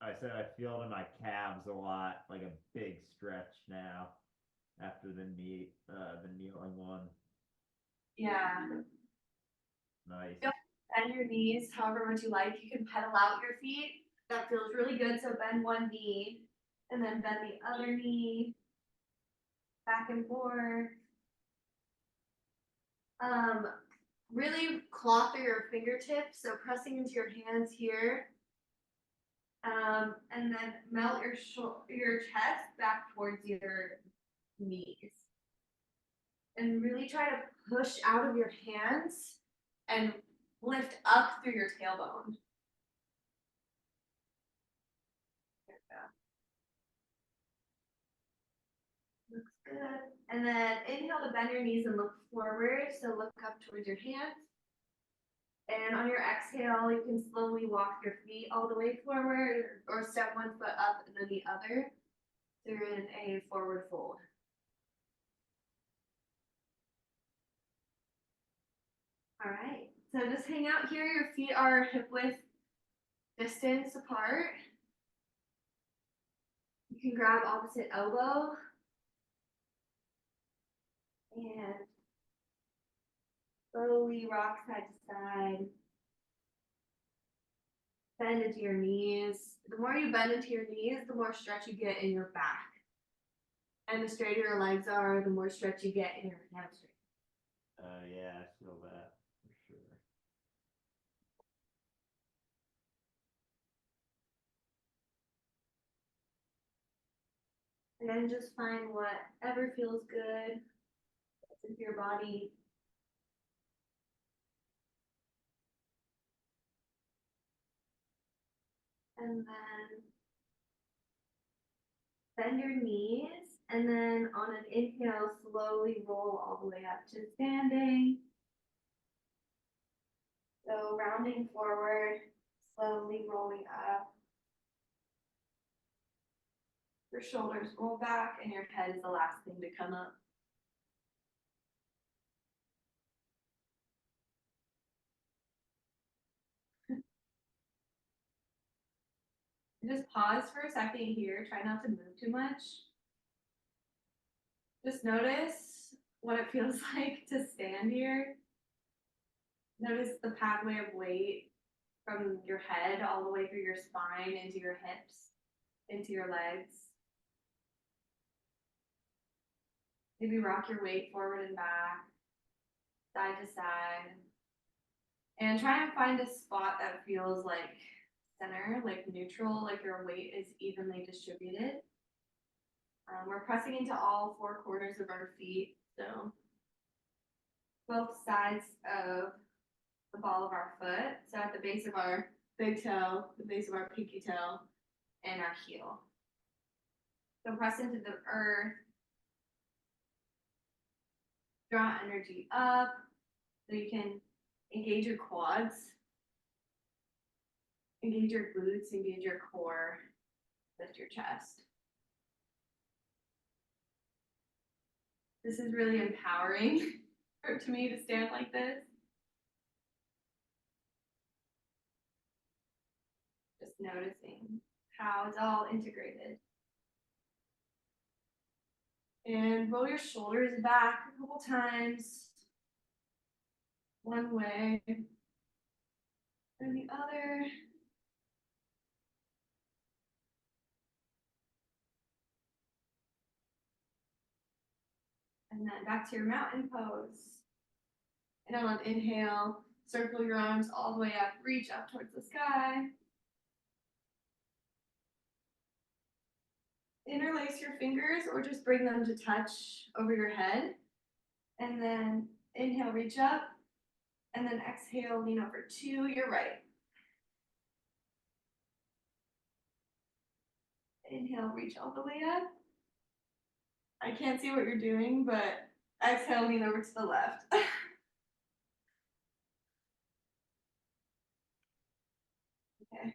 I said I feel it in my calves a lot, like a big stretch now after the kneeling one. Yeah. Nice. Yep. Bend your knees however much you like. You can pedal out your feet. That feels really good. So bend one knee and then bend the other knee back and forth. Really claw through your fingertips. So pressing into your hands here. And then melt your chest back towards your knees. And really try to push out of your hands and lift up through your tailbone. There we go. Looks good. And then inhale to bend your knees and look forward. So look up towards your hands. And on your exhale, you can slowly walk your feet all the way forward or step one foot up and then the other. So you're in a forward fold. All right. So just hang out here. Your feet are hip width distance apart. You can grab opposite elbow. And slowly rock side to side. Bend into your knees. The more you bend into your knees, the more stretch you get in your back. And the straighter your legs are, the more stretch you get in your hamstring. Yeah, I feel that for sure. And then just find whatever feels good with your body. And then bend your knees. And then on an inhale, slowly roll all the way up to standing. So rounding forward, slowly rolling up. Your shoulders roll back and your head is the last thing to come up. Just pause for a second here. Try not to move too much. Just notice what it feels like to stand here. Notice the pathway of weight from your head all the way through your spine, into your hips, into your legs. Maybe rock your weight forward and back, side to side. And try and find a spot that feels like center, like neutral, like your weight is evenly distributed. We're pressing into all four corners of our feet, so both sides of the ball of our foot. So at the base of our big toe, the base of our pinky toe, and our heel. So press into the earth. Draw energy up so you can engage your quads, engage your glutes, engage your core, lift your chest. This is really empowering to me to stand like this. Just noticing how it's all integrated. And roll your shoulders back a couple times. One way and the other. And then back to your mountain pose. And on an inhale, circle your arms all the way up, reach up towards the sky. Interlace your fingers or just bring them to touch over your head. And then inhale, reach up. And then exhale, lean over to your right. Inhale, reach all the way up. I can't see what you're doing, but exhale, lean over to the left. Okay.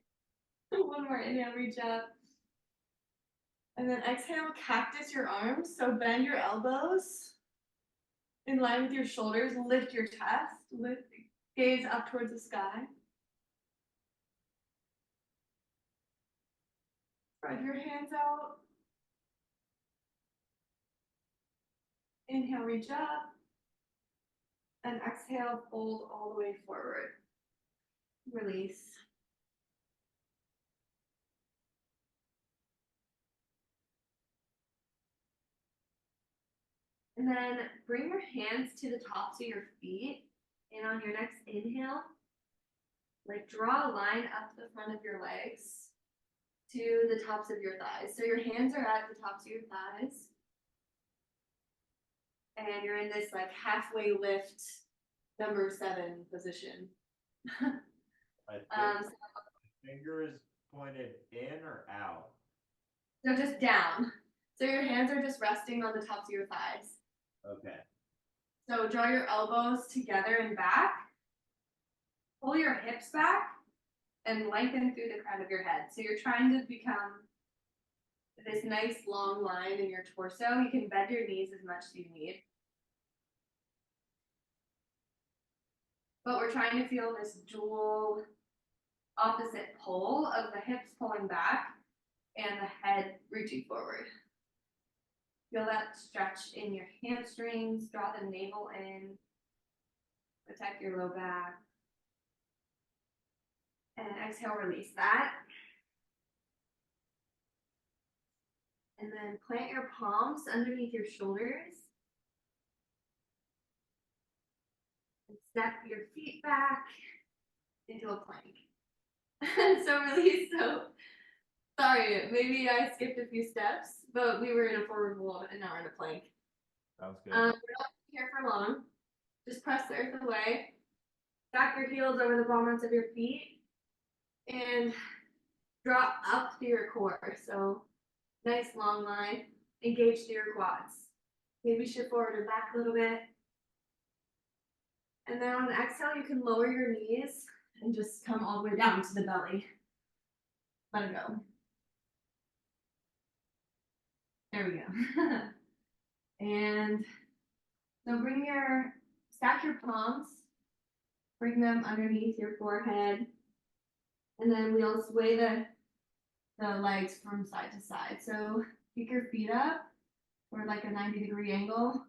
One more inhale, reach up. And then exhale, cactus your arms. So bend your elbows in line with your shoulders. Lift your chest. Lift, gaze up towards the sky. Spread your hands out. Inhale, reach up. And exhale, fold all the way forward. Release. And then bring your hands to the tops of your feet. And on your next inhale, like draw a line up the front of your legs to the tops of your thighs. So your hands are at the tops of your thighs. And you're in this like halfway lift number 7 position. I think Um, finger is pointed in or out. so just down. So your hands are just resting on the tops of your thighs. Okay. So draw your elbows together and back. Pull your hips back and lengthen through the crown of your head. So you're trying to become this nice long line in your torso. You can bend your knees as much as you need. But we're trying to feel this dual opposite pull of the hips pulling back and the head reaching forward. Feel that stretch in your hamstrings, draw the navel in, protect your low back. And exhale, release that. And then plant your palms underneath your shoulders. And step your feet back into a plank. So release. So sorry, maybe I skipped a few steps, but we were in a forward fold and now we're in a plank. Sounds good. We're not here for long. Just press the earth away. Stack your heels over the bottoms of your feet and draw up through your core. So nice long line. Engage through your quads. Maybe shift forward and back a little bit. And then on exhale, you can lower your knees and just come all the way down to the belly. Let it go. There we go. And so stack your palms, bring them underneath your forehead, and then we'll sway the legs from side to side. So pick your feet up for like a 90-degree angle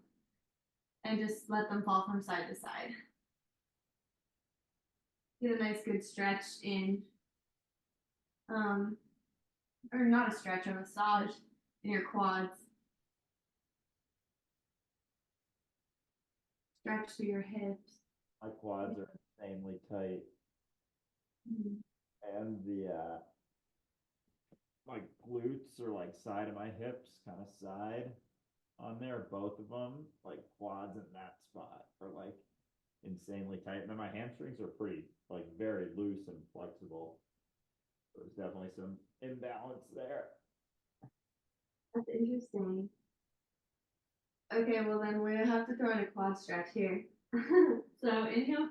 and just let them fall from side to side. Get a nice good stretch in, or not a stretch, a massage in your quads. Stretch through your hips. My quads are insanely tight. And the my glutes are like side of my hips, kind of side on there, both of them, like quads in that spot are like insanely tight. And then my hamstrings are pretty like very loose and flexible. There's definitely some imbalance there. That's interesting. Okay, well then we're gonna have to throw in a quad stretch here. So inhale,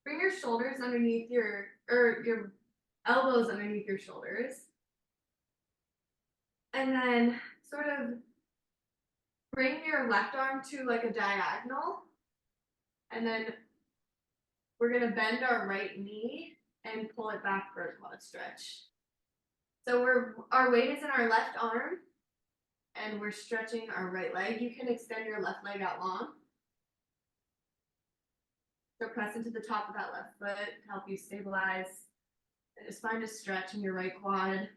bring your shoulders underneath your elbows underneath your shoulders. And then sort of bring your left arm to like a diagonal. And then we're gonna bend our right knee and pull it back for a quad stretch. So our weight is in our left arm and we're stretching our right leg. You can extend your left leg out long. So press into the top of that left foot to help you stabilize. And just find a stretch in your right quad.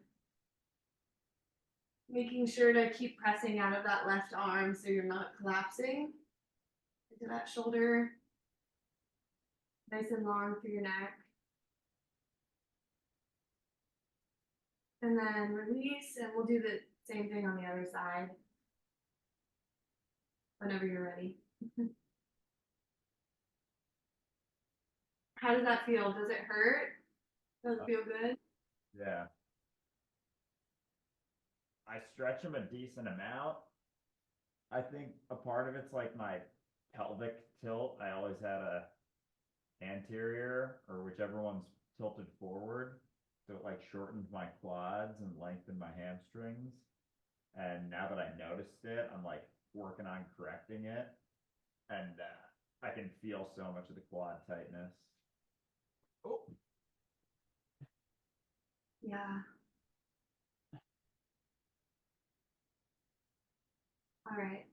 Making sure to keep pressing out of that left arm so you're not collapsing into that shoulder. Nice and long through your neck. And then release, and we'll do the same thing on the other side. Whenever you're ready. How does that feel? Does it hurt? Does it feel good? Yeah. I stretch them a decent amount. I think a part of it's like my pelvic tilt. I always had a anterior or whichever one's tilted forward. So it like shortened my quads and lengthened my hamstrings. And now that I noticed it, I'm like working on correcting it. And I can feel so much of the quad tightness. Oh. Yeah. All right.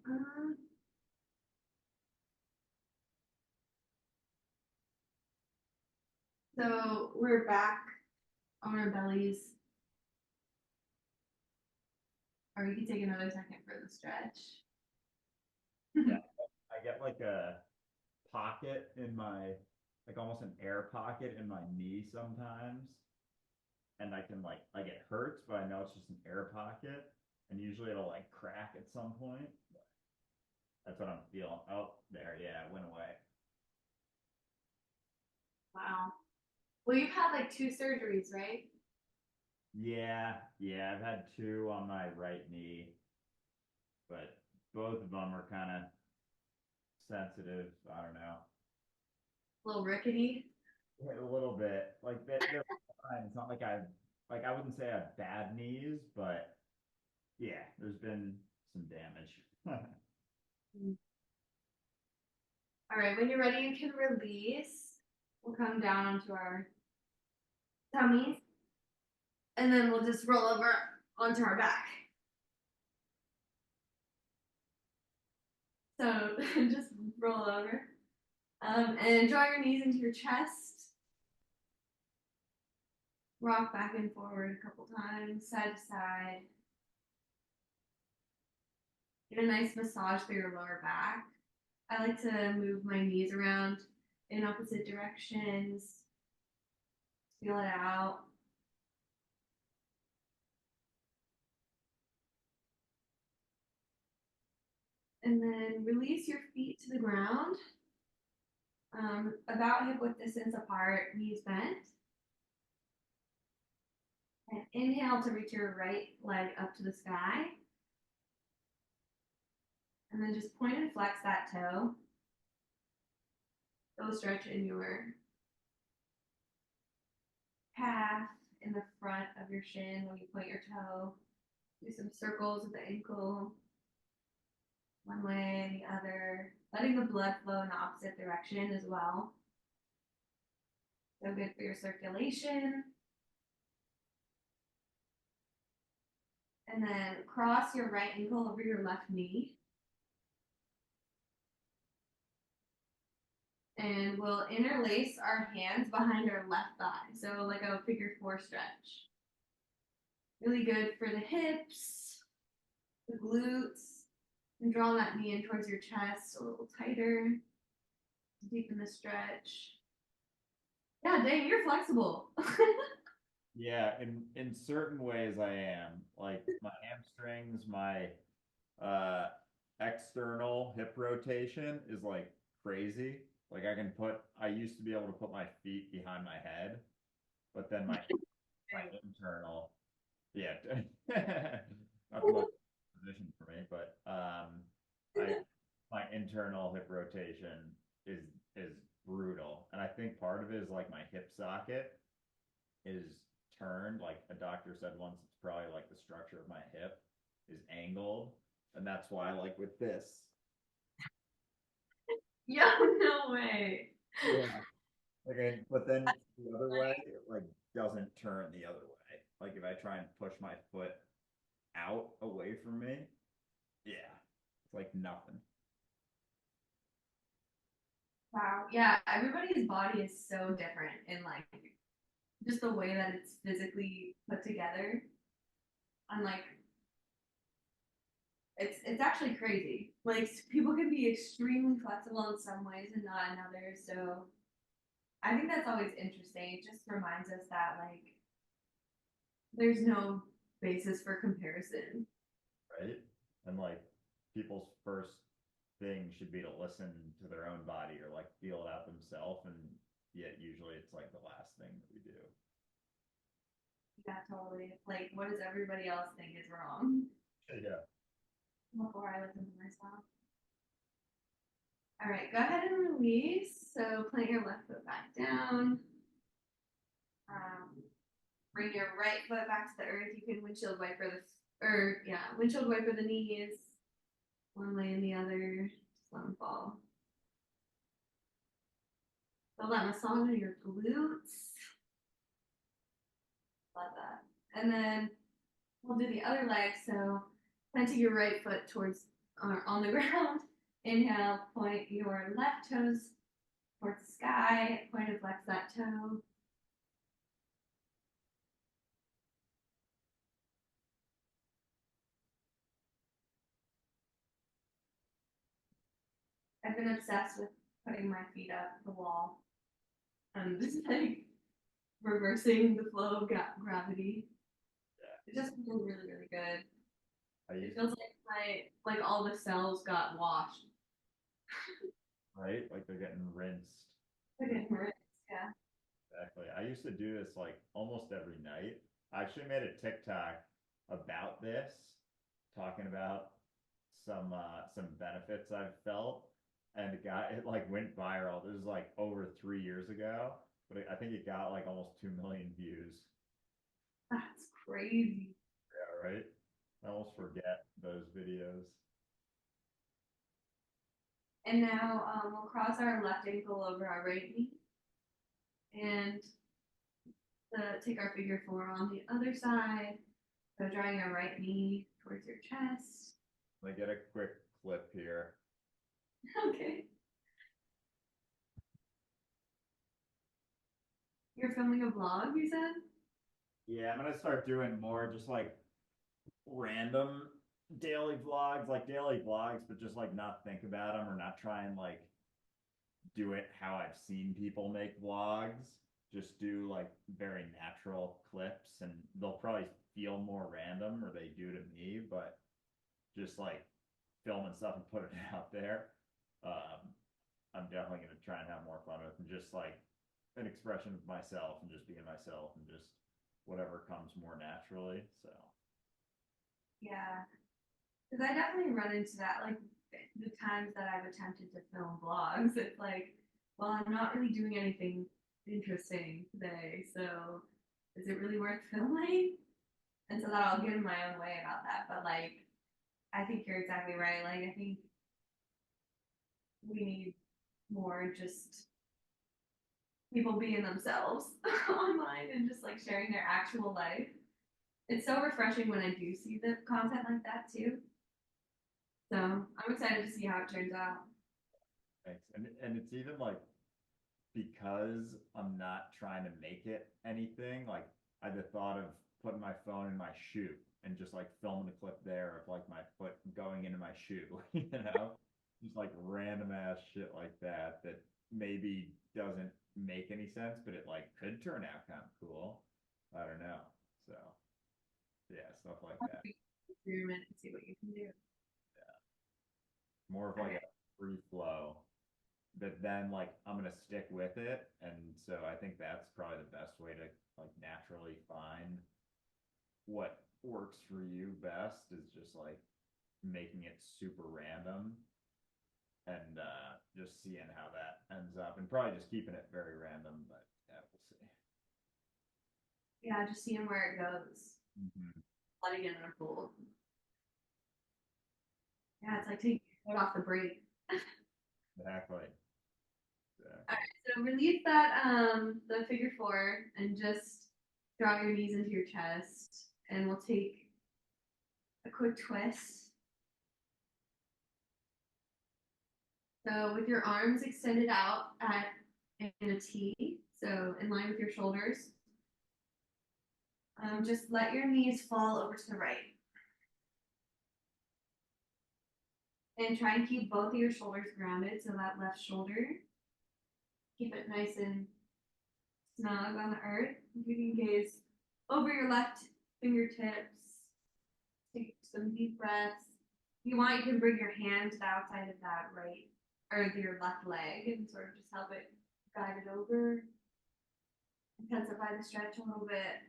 So we're back on our bellies. Or you can take another second for the stretch. Yeah, I get like a pocket in my, like almost an air pocket in my knee sometimes. And I can like it hurts, but I know it's just an air pocket. And usually it'll like crack at some point. That's what I'm feeling. Oh, there, yeah, it went away. Wow. Well, you've had like 2 surgeries, right? Yeah, I've had two on my right knee, but both of them are kind of sensitive. I don't know. A little rickety. Yeah, a little bit. Like they're fine. It's not like I wouldn't say I have bad knees, but yeah, there's been some damage. All right, when you're ready, you can release. We'll come down onto our tummies, and then we'll just roll over onto our back. So just roll over. And draw your knees into your chest. Rock back and forward a couple times, side to side. Get a nice massage through your lower back. I like to move my knees around in opposite directions. Feel it out. And then release your feet to the ground. About hip width distance apart, knees bent. And inhale to reach your right leg up to the sky. And then just point and flex that toe. Go stretch in your calf in the front of your shin when you point your toe. Do some circles with the ankle. One way and the other. Letting the blood flow in the opposite direction as well. So good for your circulation. And then cross your right ankle over your left knee. And we'll interlace our hands behind our left thigh. So like a figure 4 stretch. Really good for the hips, the glutes, and draw that knee in towards your chest a little tighter. Deepen the stretch. Yeah, dang, you're flexible. Yeah, in certain ways I am. Like my hamstrings, my external hip rotation is like crazy. Like I used to be able to put my feet behind my head, but then my internal, yeah, not the most position for me, but I my internal hip rotation is brutal, and I think part of it is like my hip socket is turned. Like a doctor said once, it's probably like the structure of my hip is angled, and that's why like with this. Yo, no way. Yeah. Okay, but then the other way, it like doesn't turn the other way. Like if I try and push my foot out away from me, yeah, it's like nothing. Wow. Yeah, everybody's body is so different in like just the way that it's physically put together. I'm like, it's actually crazy. Like people can be extremely flexible in some ways and not in others. So I think that's always interesting. It just reminds us that like there's no basis for comparison. Right? And like people's first thing should be to listen to their own body or like feel it out themselves, and yet usually it's like the last thing that we do. Yeah, totally. Like, what does everybody else think is wrong Yeah. before I listen to myself? All right, go ahead and release. So plant your left foot back down. Bring your right foot back to the earth. You can windshield wiper windshield wiper the knees one way and the other. Just let them fall. Feel that massage in your glutes. Love that. And then we'll do the other leg. So planting your right foot towards on the ground. Inhale, point your left toes towards the sky. Point and flex that toe. I've been obsessed with putting my feet up the wall and just like reversing the flow of gravity. It just feels really, really good. It feels like like all the cells got washed. Right? Like they're getting rinsed. Okay, Yeah. Exactly. I used to do this like almost every night. I actually made a TikTok about this, talking about some benefits I've felt, and it like went viral. This was like over 3 years ago, but I think it got like almost 2 million views. That's crazy. Yeah, right. I almost forget those videos. And now we'll cross our left ankle over our right knee and take our figure four on the other side. So drawing our right knee towards your chest. Let me get a quick clip here. Okay. You're filming a vlog, you said? Yeah, I'm gonna start doing more just like random daily vlogs, but just like not think about them or not try and like do it how I've seen people make vlogs. Just do like very natural clips, and they'll probably feel more random, or they do to me, but just like filming stuff and putting it out there. Um, I'm definitely gonna try and have more fun with, and just like an expression of myself and just being myself and just whatever comes more naturally. So Yeah. Because I definitely run into that. Like the times that I've attempted to film vlogs, it's like, well, I'm not really doing anything interesting today. So is it really worth filming? And so that I'll get in my own way about that. But like, I think you're exactly right. Like, I think we need more just people being themselves online and just like sharing their actual life. It's so refreshing when I do see the content like that too. So I'm excited to see how it turns out. thanks. And it's even like because I'm not trying to make it anything, like I had the thought of putting my phone in my shoe and just like filming a clip there of like my foot going into my shoe, just like random ass shit like that that maybe doesn't make any sense, but it like could turn out kind of cool. I don't know. So yeah, stuff like that. Experiment and see what you can do. More of like a free flow that then like I'm gonna stick with it. And so I think that's probably the best way to like naturally find what works for you best, is just like making it super random and just seeing how that ends up, and probably just keeping it very random, but yeah, we'll see. Yeah, just seeing where it goes. Mm-hmm. Letting it unfold. Yeah, it's like taking your foot off the brake. Exactly. All right, so release that the figure four and just draw your knees into your chest, and we'll take a quick twist. So with your arms extended out in a T, so in line with your shoulders, just let your knees fall over to the right. And try and keep both of your shoulders grounded, so that left shoulder, keep it nice and snug on the earth. You can gaze over your left fingertips, take some deep breaths. If you want, you can bring your hand to the outside of that right or your left leg and sort of just help it guide it over. Intensify the stretch a little bit.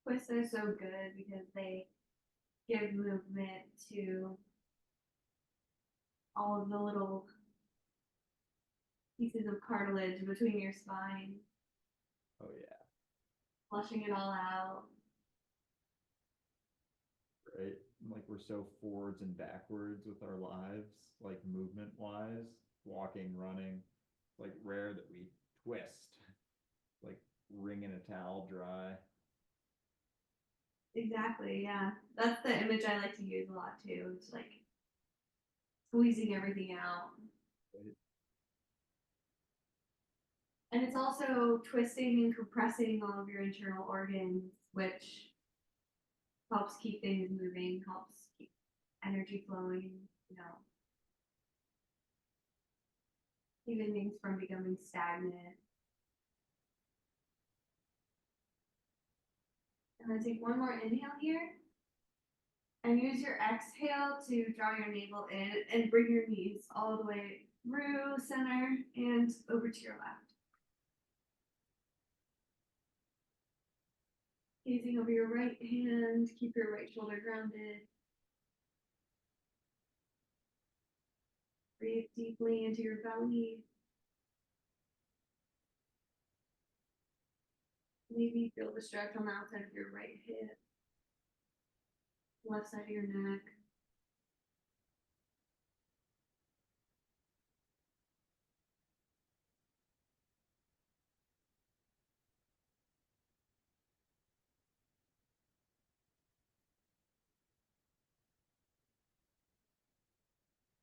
Twists are so good because they give movement to all of the little pieces of cartilage between your spine, Oh yeah. flushing it all out. Right. Like we're so forwards and backwards with our lives, like movement wise, walking, running. It's like rare that we twist, like wringing a towel dry. Exactly, yeah. That's the image I like to use a lot too. It's like squeezing everything out. Right? And it's also twisting and compressing all of your internal organs, which helps keep things moving, helps keep energy flowing, you know, keeping things from becoming stagnant. And then take one more inhale here. And use your exhale to draw your navel in and bring your knees all the way through center and over to your left. Gazing over your right hand, keep your right shoulder grounded. Breathe deeply into your belly. Maybe feel the stretch on the outside of your right hip, left side of your neck.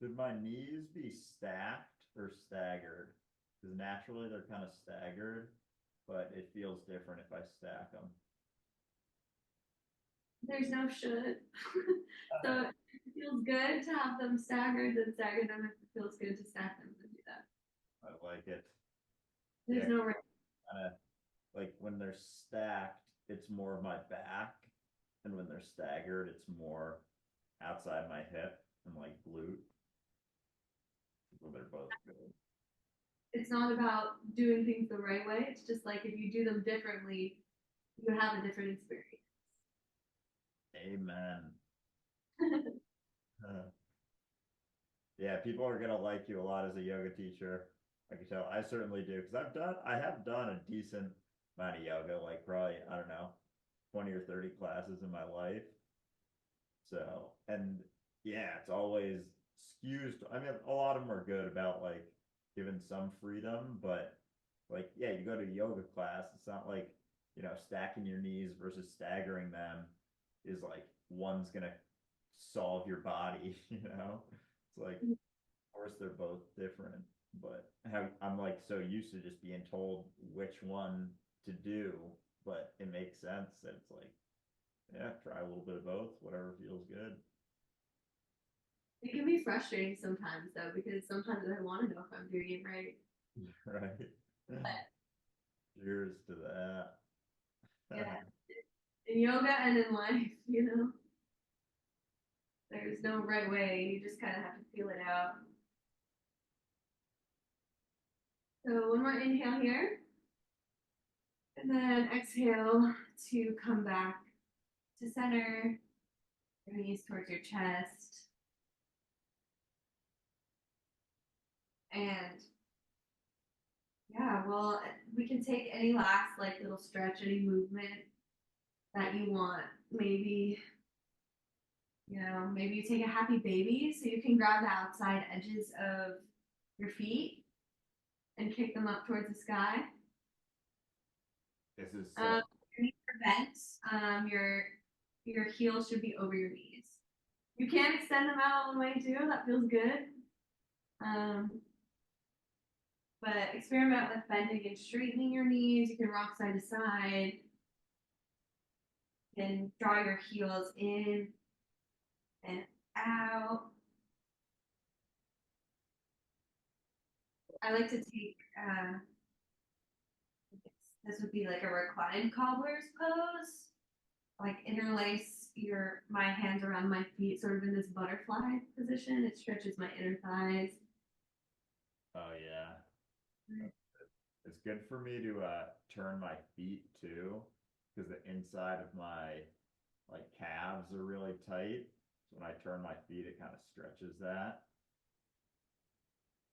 Should my knees be stacked or staggered? Because naturally they're kind of staggered, but it feels different if I stack them. There's no should. So if it feels good to have them staggered, then stagger them. If it feels good to stack them, then do that. I like it. There's Yeah. no right. Kind of like when they're stacked, it's more of my back, and when they're staggered, it's more outside my hip and like glute. Well, they're both good. It's not about doing things the right way. It's just like if you do them differently, you have a different experience. Amen. Yeah, people are gonna like you a lot as a yoga teacher. I can tell. I certainly do because I have done a decent amount of yoga, like probably, I don't know, 20 or 30 classes in my life. So, and yeah, it's always skews. I mean, a lot of them are good about like giving some freedom, but like, yeah, you go to a yoga class, it's not like, stacking your knees versus staggering them is like one's gonna solve your body, It's like, of course, they're both different, but I'm like so used to just being told which one to do, but it makes sense that it's like, yeah, try a little bit of both, whatever feels good. It can be frustrating sometimes though, because sometimes I want to know if I'm doing it right. Right. Cheers to that. Yeah. In yoga and in life, there's no right way. You just kind of have to feel it out. So one more inhale here. And then exhale to come back to center. Your knees towards your chest. And yeah, well, we can take any last like little stretch, any movement that you want. Maybe you take a happy baby so you can grab the outside edges of your feet and kick them up towards the sky. This is so Your knees are bent. Your heels should be over your knees. You can extend them out all the way too. That feels good. But experiment with bending and straightening your knees. You can rock side to side. You can draw your heels in and out. I like to take this would be like a reclined cobbler's pose. Like interlace my hands around my feet, sort of in this butterfly position. It stretches my inner thighs. Oh yeah. It's good for me to turn my feet too, because the inside of my like calves are really tight. So when I turn my feet, it kind of stretches that.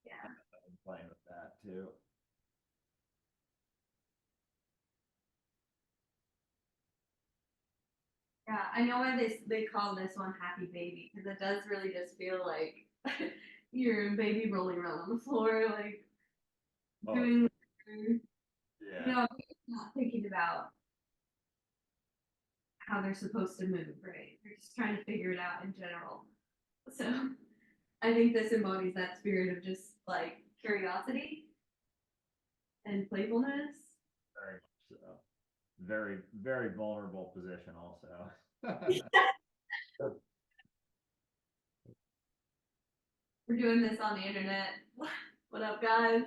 Yeah. I'm playing with that too. Yeah, I know why they call this one happy baby, because it does really just feel like you're a baby rolling around on the floor, like doing Yeah. not thinking about how they're supposed to move, right? They're just trying to figure it out in general. So I think this embodies that spirit of just like curiosity and playfulness. Very much so. Very, very vulnerable position also. We're doing this on the internet. What up, guys?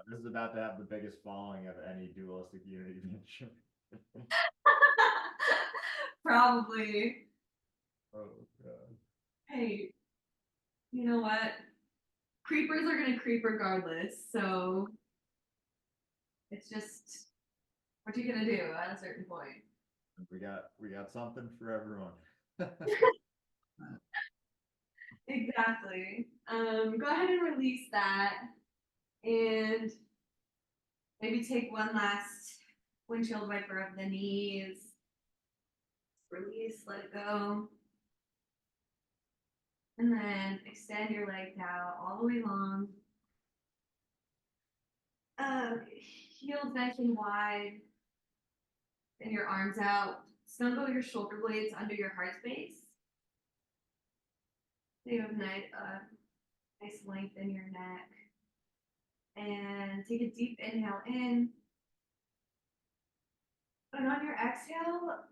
This is about to have the biggest following of any dualistic unity venture. probably, Oh, God. hey, you know what? Creepers are gonna creep regardless, so it's just what you gonna do at a certain point. We got something for everyone. Exactly. Go ahead and release that, and maybe take one last windshield wiper of the knees. Release, let it go. And then extend your legs out all the way long. Heels nice and wide. And your arms out. Snuggle your shoulder blades under your heart space. So you have nice length in your neck. And take a deep inhale in. And on your exhale,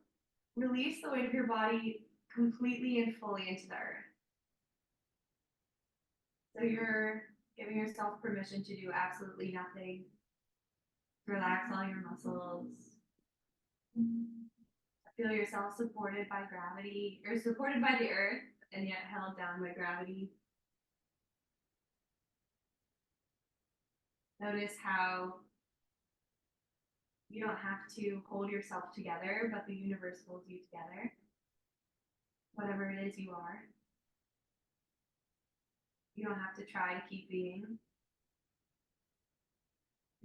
release the weight of your body completely and fully into the earth. So you're giving yourself permission to do absolutely nothing. Relax all your muscles. Feel yourself supported by gravity, or supported by the earth, and yet held down by gravity. Notice how you don't have to hold yourself together, but the universe holds you together. Whatever it is you are. You don't have to try to keep being.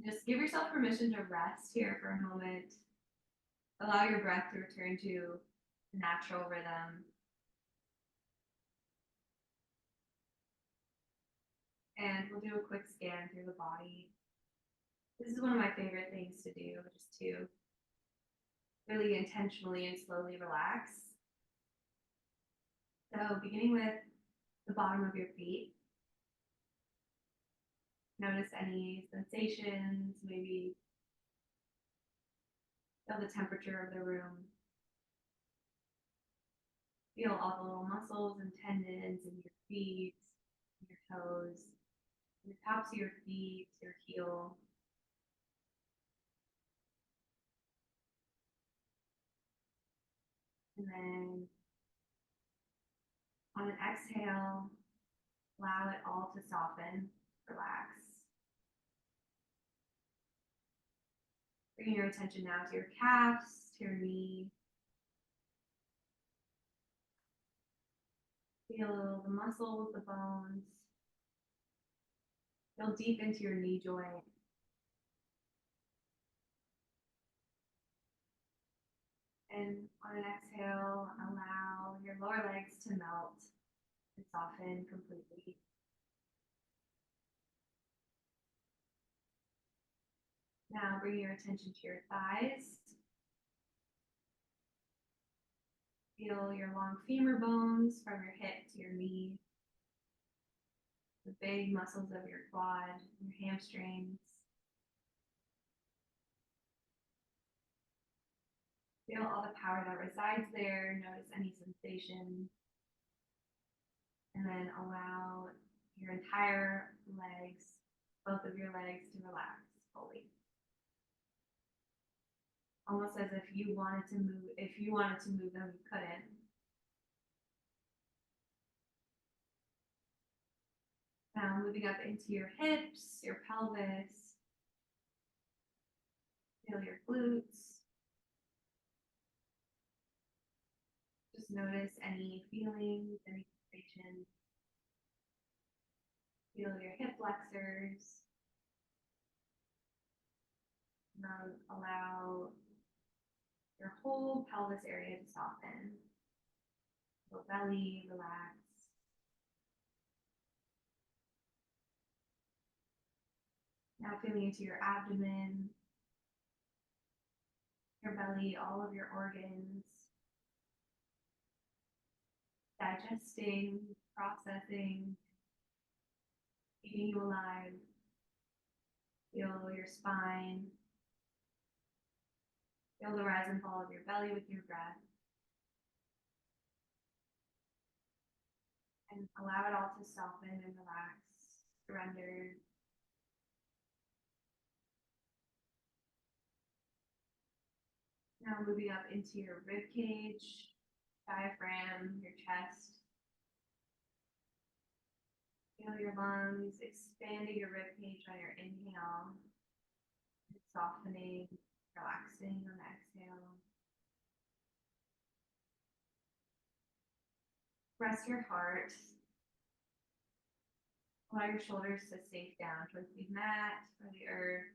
Just give yourself permission to rest here for a moment. Allow your breath to return to natural rhythm. And we'll do a quick scan through the body. This is one of my favorite things to do, just to really intentionally and slowly relax. So beginning with the bottom of your feet. Notice any sensations, maybe feel the temperature of the room. Feel all the little muscles and tendons in your feet, your toes, the tops of your feet, your heel. And then on an exhale, allow it all to soften, relax. Bringing your attention now to your calves, to your knee. Feel the muscles, the bones. Feel deep into your knee joint. And on an exhale, allow your lower legs to melt and soften completely. Now bring your attention to your thighs. Feel your long femur bones from your hip to your knee. The big muscles of your quad, your hamstrings. Feel all the power that resides there. Notice any sensation. And then allow your entire legs, both of your legs, to relax fully. Almost as if you wanted to move, if you wanted to move them, you couldn't. Now moving up into your hips, your pelvis. Feel your glutes. Just notice any feelings, any sensations. Feel your hip flexors. Now allow your whole pelvis area to soften. Your belly, relax. Now feeling into your abdomen, your belly, all of your organs. Digesting, processing, keeping you alive. Feel your spine. Feel the rise and fall of your belly with your breath. And allow it all to soften and relax. Surrender. Now moving up into your rib cage, diaphragm, your chest. Feel your lungs expanding your rib cage on your inhale, and softening, relaxing on the exhale. Rest your heart. Allow your shoulders to sink down towards the mat or the earth.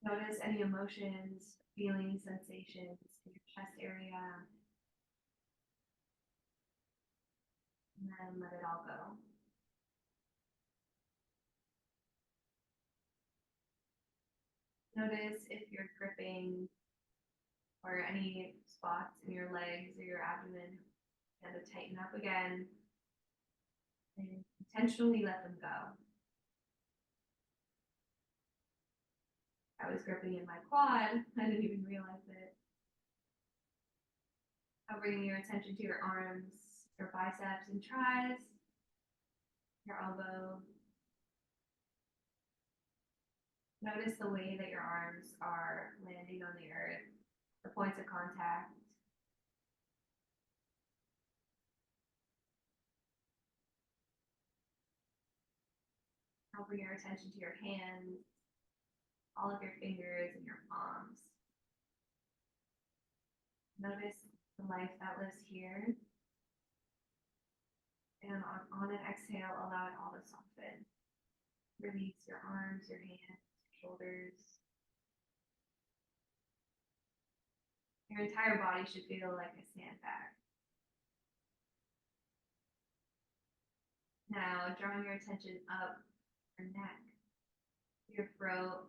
Notice any emotions, feelings, sensations in your chest area. And then let it all go. Notice if you're gripping or any spots in your legs or your abdomen and to tighten up again and intentionally let them go. I was gripping in my quad, I didn't even realize it. Now bringing your attention to your arms, your biceps and tries, your elbow. Notice the way that your arms are landing on the earth, the points of contact. Now bring your attention to your hands, all of your fingers and your palms. Notice the life that lives here. And on an exhale, allow it all to soften. Release your arms, your hands, your shoulders. Your entire body should feel like a sandbag. Now, drawing your attention up your neck, your throat.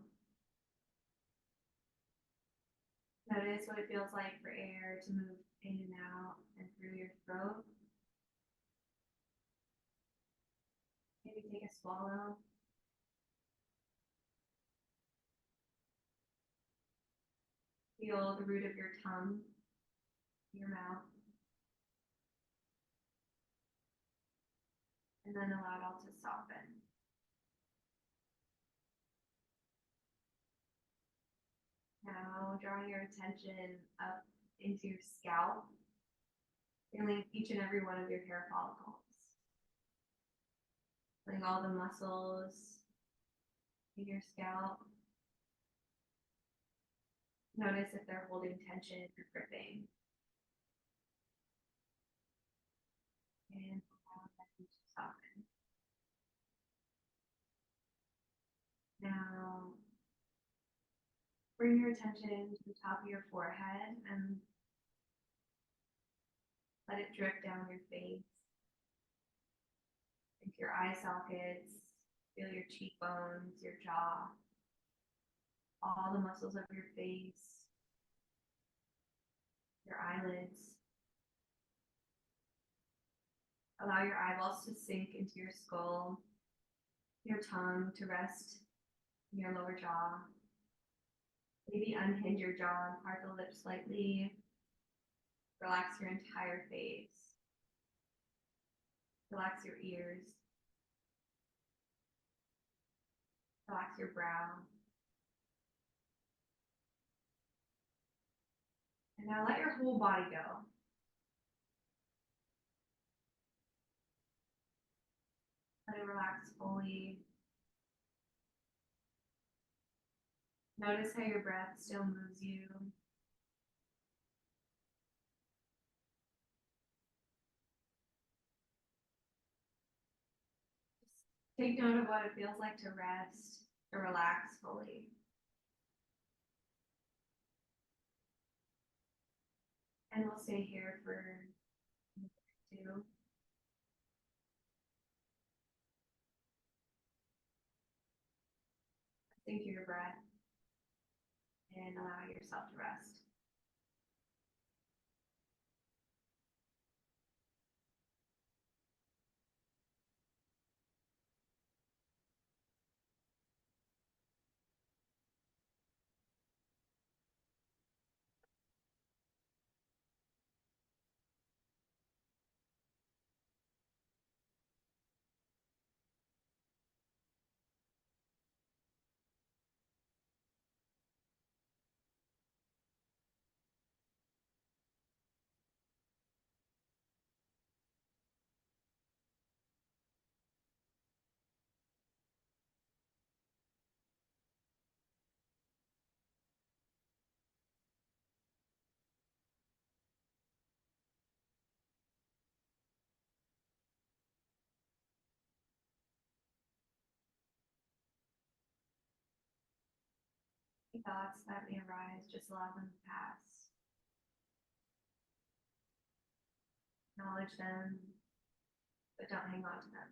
Notice what it feels like for air to move in and out and through your throat. Maybe take a swallow. Feel the root of your tongue, your mouth. And then allow it all to soften. Now, drawing your attention up into your scalp, feeling each and every one of your hair follicles. Feeling all the muscles in your scalp. Notice if they're holding tension or gripping. And allow them to soften. Now, bring your attention to the top of your forehead and let it drip down your face. Into your eye sockets, feel your cheekbones, your jaw, all the muscles of your face, your eyelids. Allow your eyeballs to sink into your skull, your tongue to rest in your lower jaw. Maybe unhinge your jaw and part the lips slightly. Relax your entire face. Relax your ears. Relax your brow. And now let your whole body go. Let it relax fully. Notice how your breath still moves you. Take note of what it feels like to rest, to relax fully. And we'll stay here for a minute or two. Think your breath and allow yourself to rest. Any thoughts that may arise, just allow them to pass. Acknowledge them, but don't hang on to them.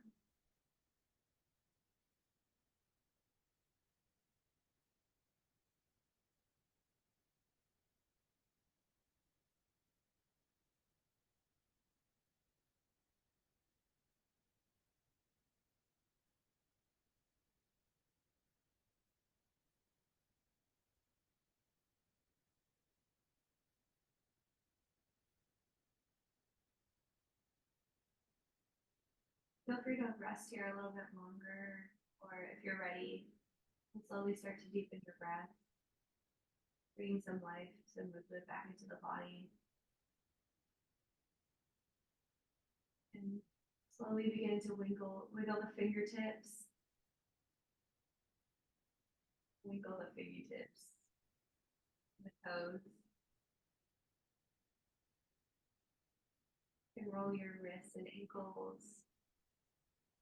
Feel free to rest here a little bit longer, or if you're ready, slowly start to deepen your breath, bringing some life, some movement back into the body. And slowly begin to wiggle the fingertips. Wiggle the fingertips, the toes. And roll your wrists and ankles.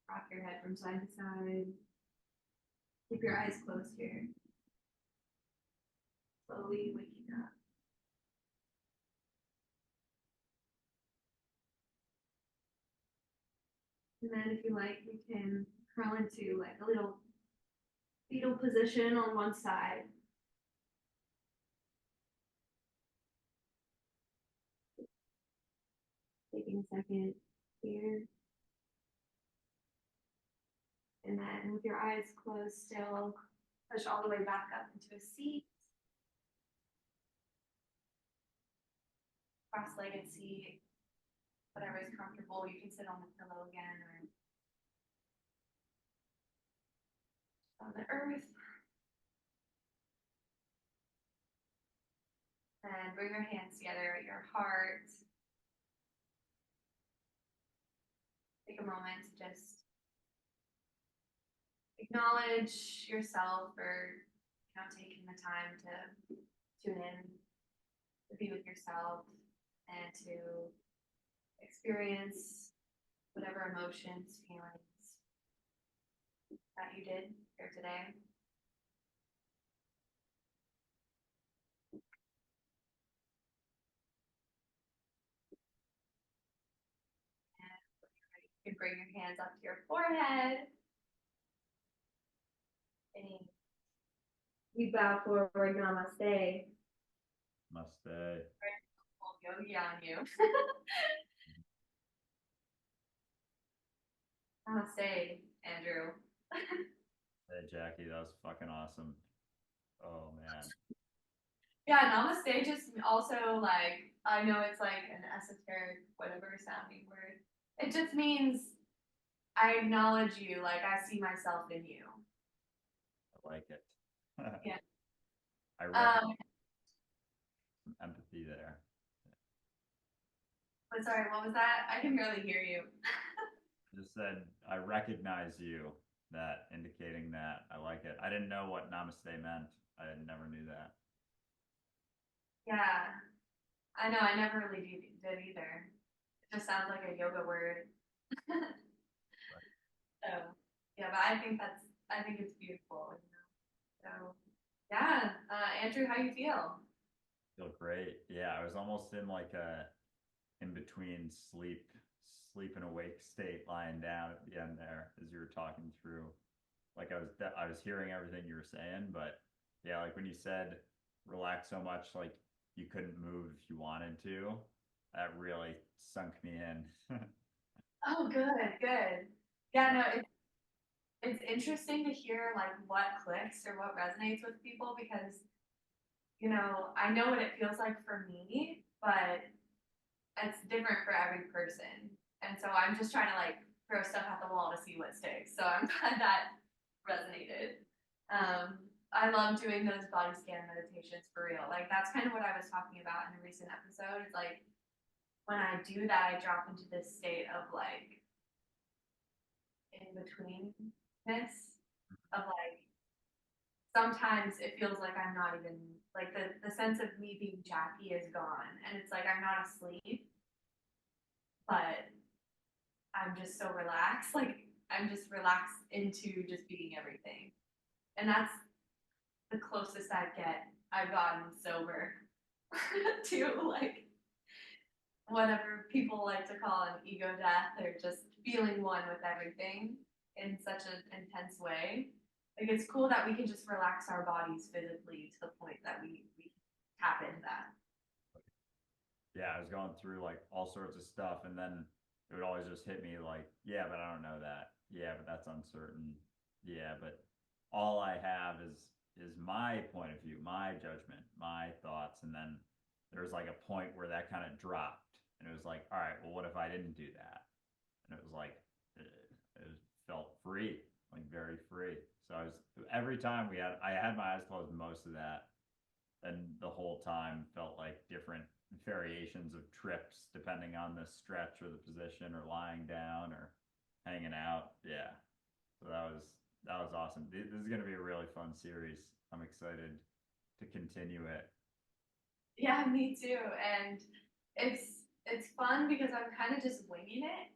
Rock your head from side to side. Keep your eyes closed here. Slowly waking up. And then if you like, you can curl into like a little fetal position on one side. Taking a second here. And then with your eyes closed still, push all the way back up into a seat. Cross-legged seat, whatever is comfortable. You can sit on the pillow again or on the earth. And bring your hands together at your heart. Take a moment to just acknowledge yourself for taking the time to tune in, to be with yourself, and to experience whatever emotions, feelings that you did here today. You can bring your hands up to your forehead. And you bow forward, namaste. Namaste. Yogi on you. Namaste, Andrew. Hey, Jackie, that was fucking awesome. Oh, man. Yeah, namaste just also like, I know it's like an esoteric, whatever sounding word. It just means I acknowledge you, like I see myself in you. I like it. Yeah. I recognize some empathy there. But sorry, what was that? I can barely hear you. Just said, I recognize you, that indicating that I like it. I didn't know what namaste meant. I never knew that. Yeah, I know. I never really did either. It just sounds like a yoga word. So yeah, but I think it's beautiful. So yeah, Andrew, how you feel? Feel great. Yeah, I was almost in like a in between sleep and awake state, lying down at the end there as you were talking through. Like I was hearing everything you were saying, but yeah, like when you said relax so much, like you couldn't move if you wanted to, that really sunk me in. Oh, good. Yeah, no, it's interesting to hear like what clicks or what resonates with people because I know what it feels like for me, but it's different for every person. And so I'm just trying to like throw stuff at the wall to see what sticks. So I'm glad that resonated. I love doing those body scan meditations for real. Like that's kind of what I was talking about in a recent episode. It's like when I do that, I drop into this state of like in betweenness of like sometimes it feels like I'm not even like the sense of me being Jackie is gone and it's like I'm not asleep but I'm just so relaxed. Like I'm just relaxed into just being everything. And the closest I've gotten sober to like whatever people like to call an ego death or just feeling one with everything in such an intense way. Like it's cool that we can just relax our bodies physically to the point that we tap into that. Yeah, I was going through like all sorts of stuff, and then it would always just hit me like, yeah, but I don't know that. Yeah, but that's uncertain. Yeah, but all I have is my point of view, my judgment, my thoughts, and then there was like a point where that kind of dropped, and it was like, all right, well, what if I didn't do that? And it was like, it felt free, like very free. So I was every time I had my eyes closed most of that, and the whole time felt like different variations of trips depending on the stretch or the position or lying down or hanging out. Yeah. So that was awesome. This is going to be a really fun series. I'm excited to continue it. Yeah, me too. And it's fun because I'm kind of just winging it.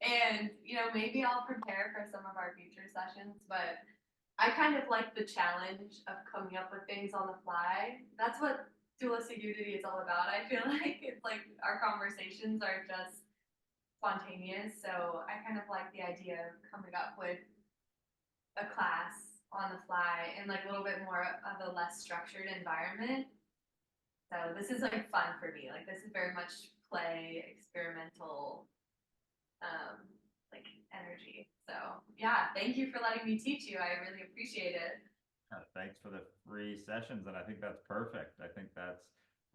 And maybe I'll prepare for some of our future sessions, but I kind of like the challenge of coming up with things on the fly. That's what dualistic unity is all about. I feel like it's like our conversations are just spontaneous. So I kind of like the idea of coming up with a class on the fly in like a little bit more of a less structured environment. So this is like fun for me. Like this is very much play, experimental, like energy. So yeah, thank you for letting me teach you. I really appreciate it. Thanks for the free sessions, and I think that's perfect. I think that's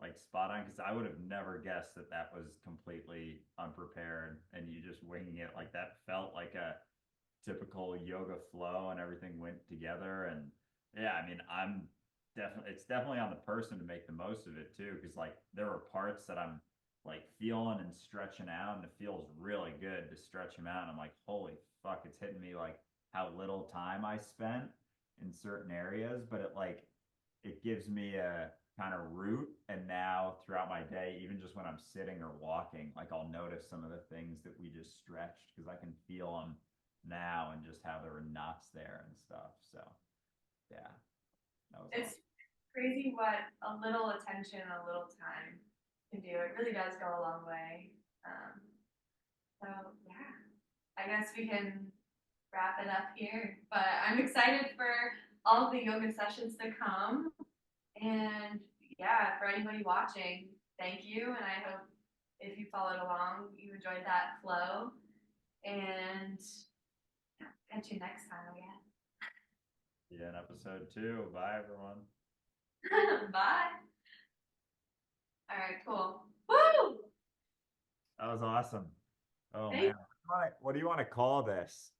like spot on because I would have never guessed that that was completely unprepared and you just winging it like that felt like a typical yoga flow and everything went together. And yeah, I mean, it's definitely on the person to make the most of it too, because like there were parts that I'm like feeling and stretching out, and it feels really good to stretch them out. And I'm like, holy fuck, it's hitting me like how little time I spent in certain areas, but it gives me a kind of route. And now throughout my day, even just when I'm sitting or walking, like I'll notice some of the things that we just stretched because I can feel them now and just how there were knots there and stuff. So yeah, that was It's awesome. crazy what a little attention, a little time can do. It really does go a long way. So yeah, I guess we can wrap it up here. But I'm excited for all of the yoga sessions to come. And yeah, for anybody watching, thank you. And I hope if you followed along, you enjoyed that flow. And yeah, catch you next time again. Yeah, in episode 2. Bye, everyone. Bye. All right, cool. Woo! That was awesome. Oh Thank man, what do you want to call this?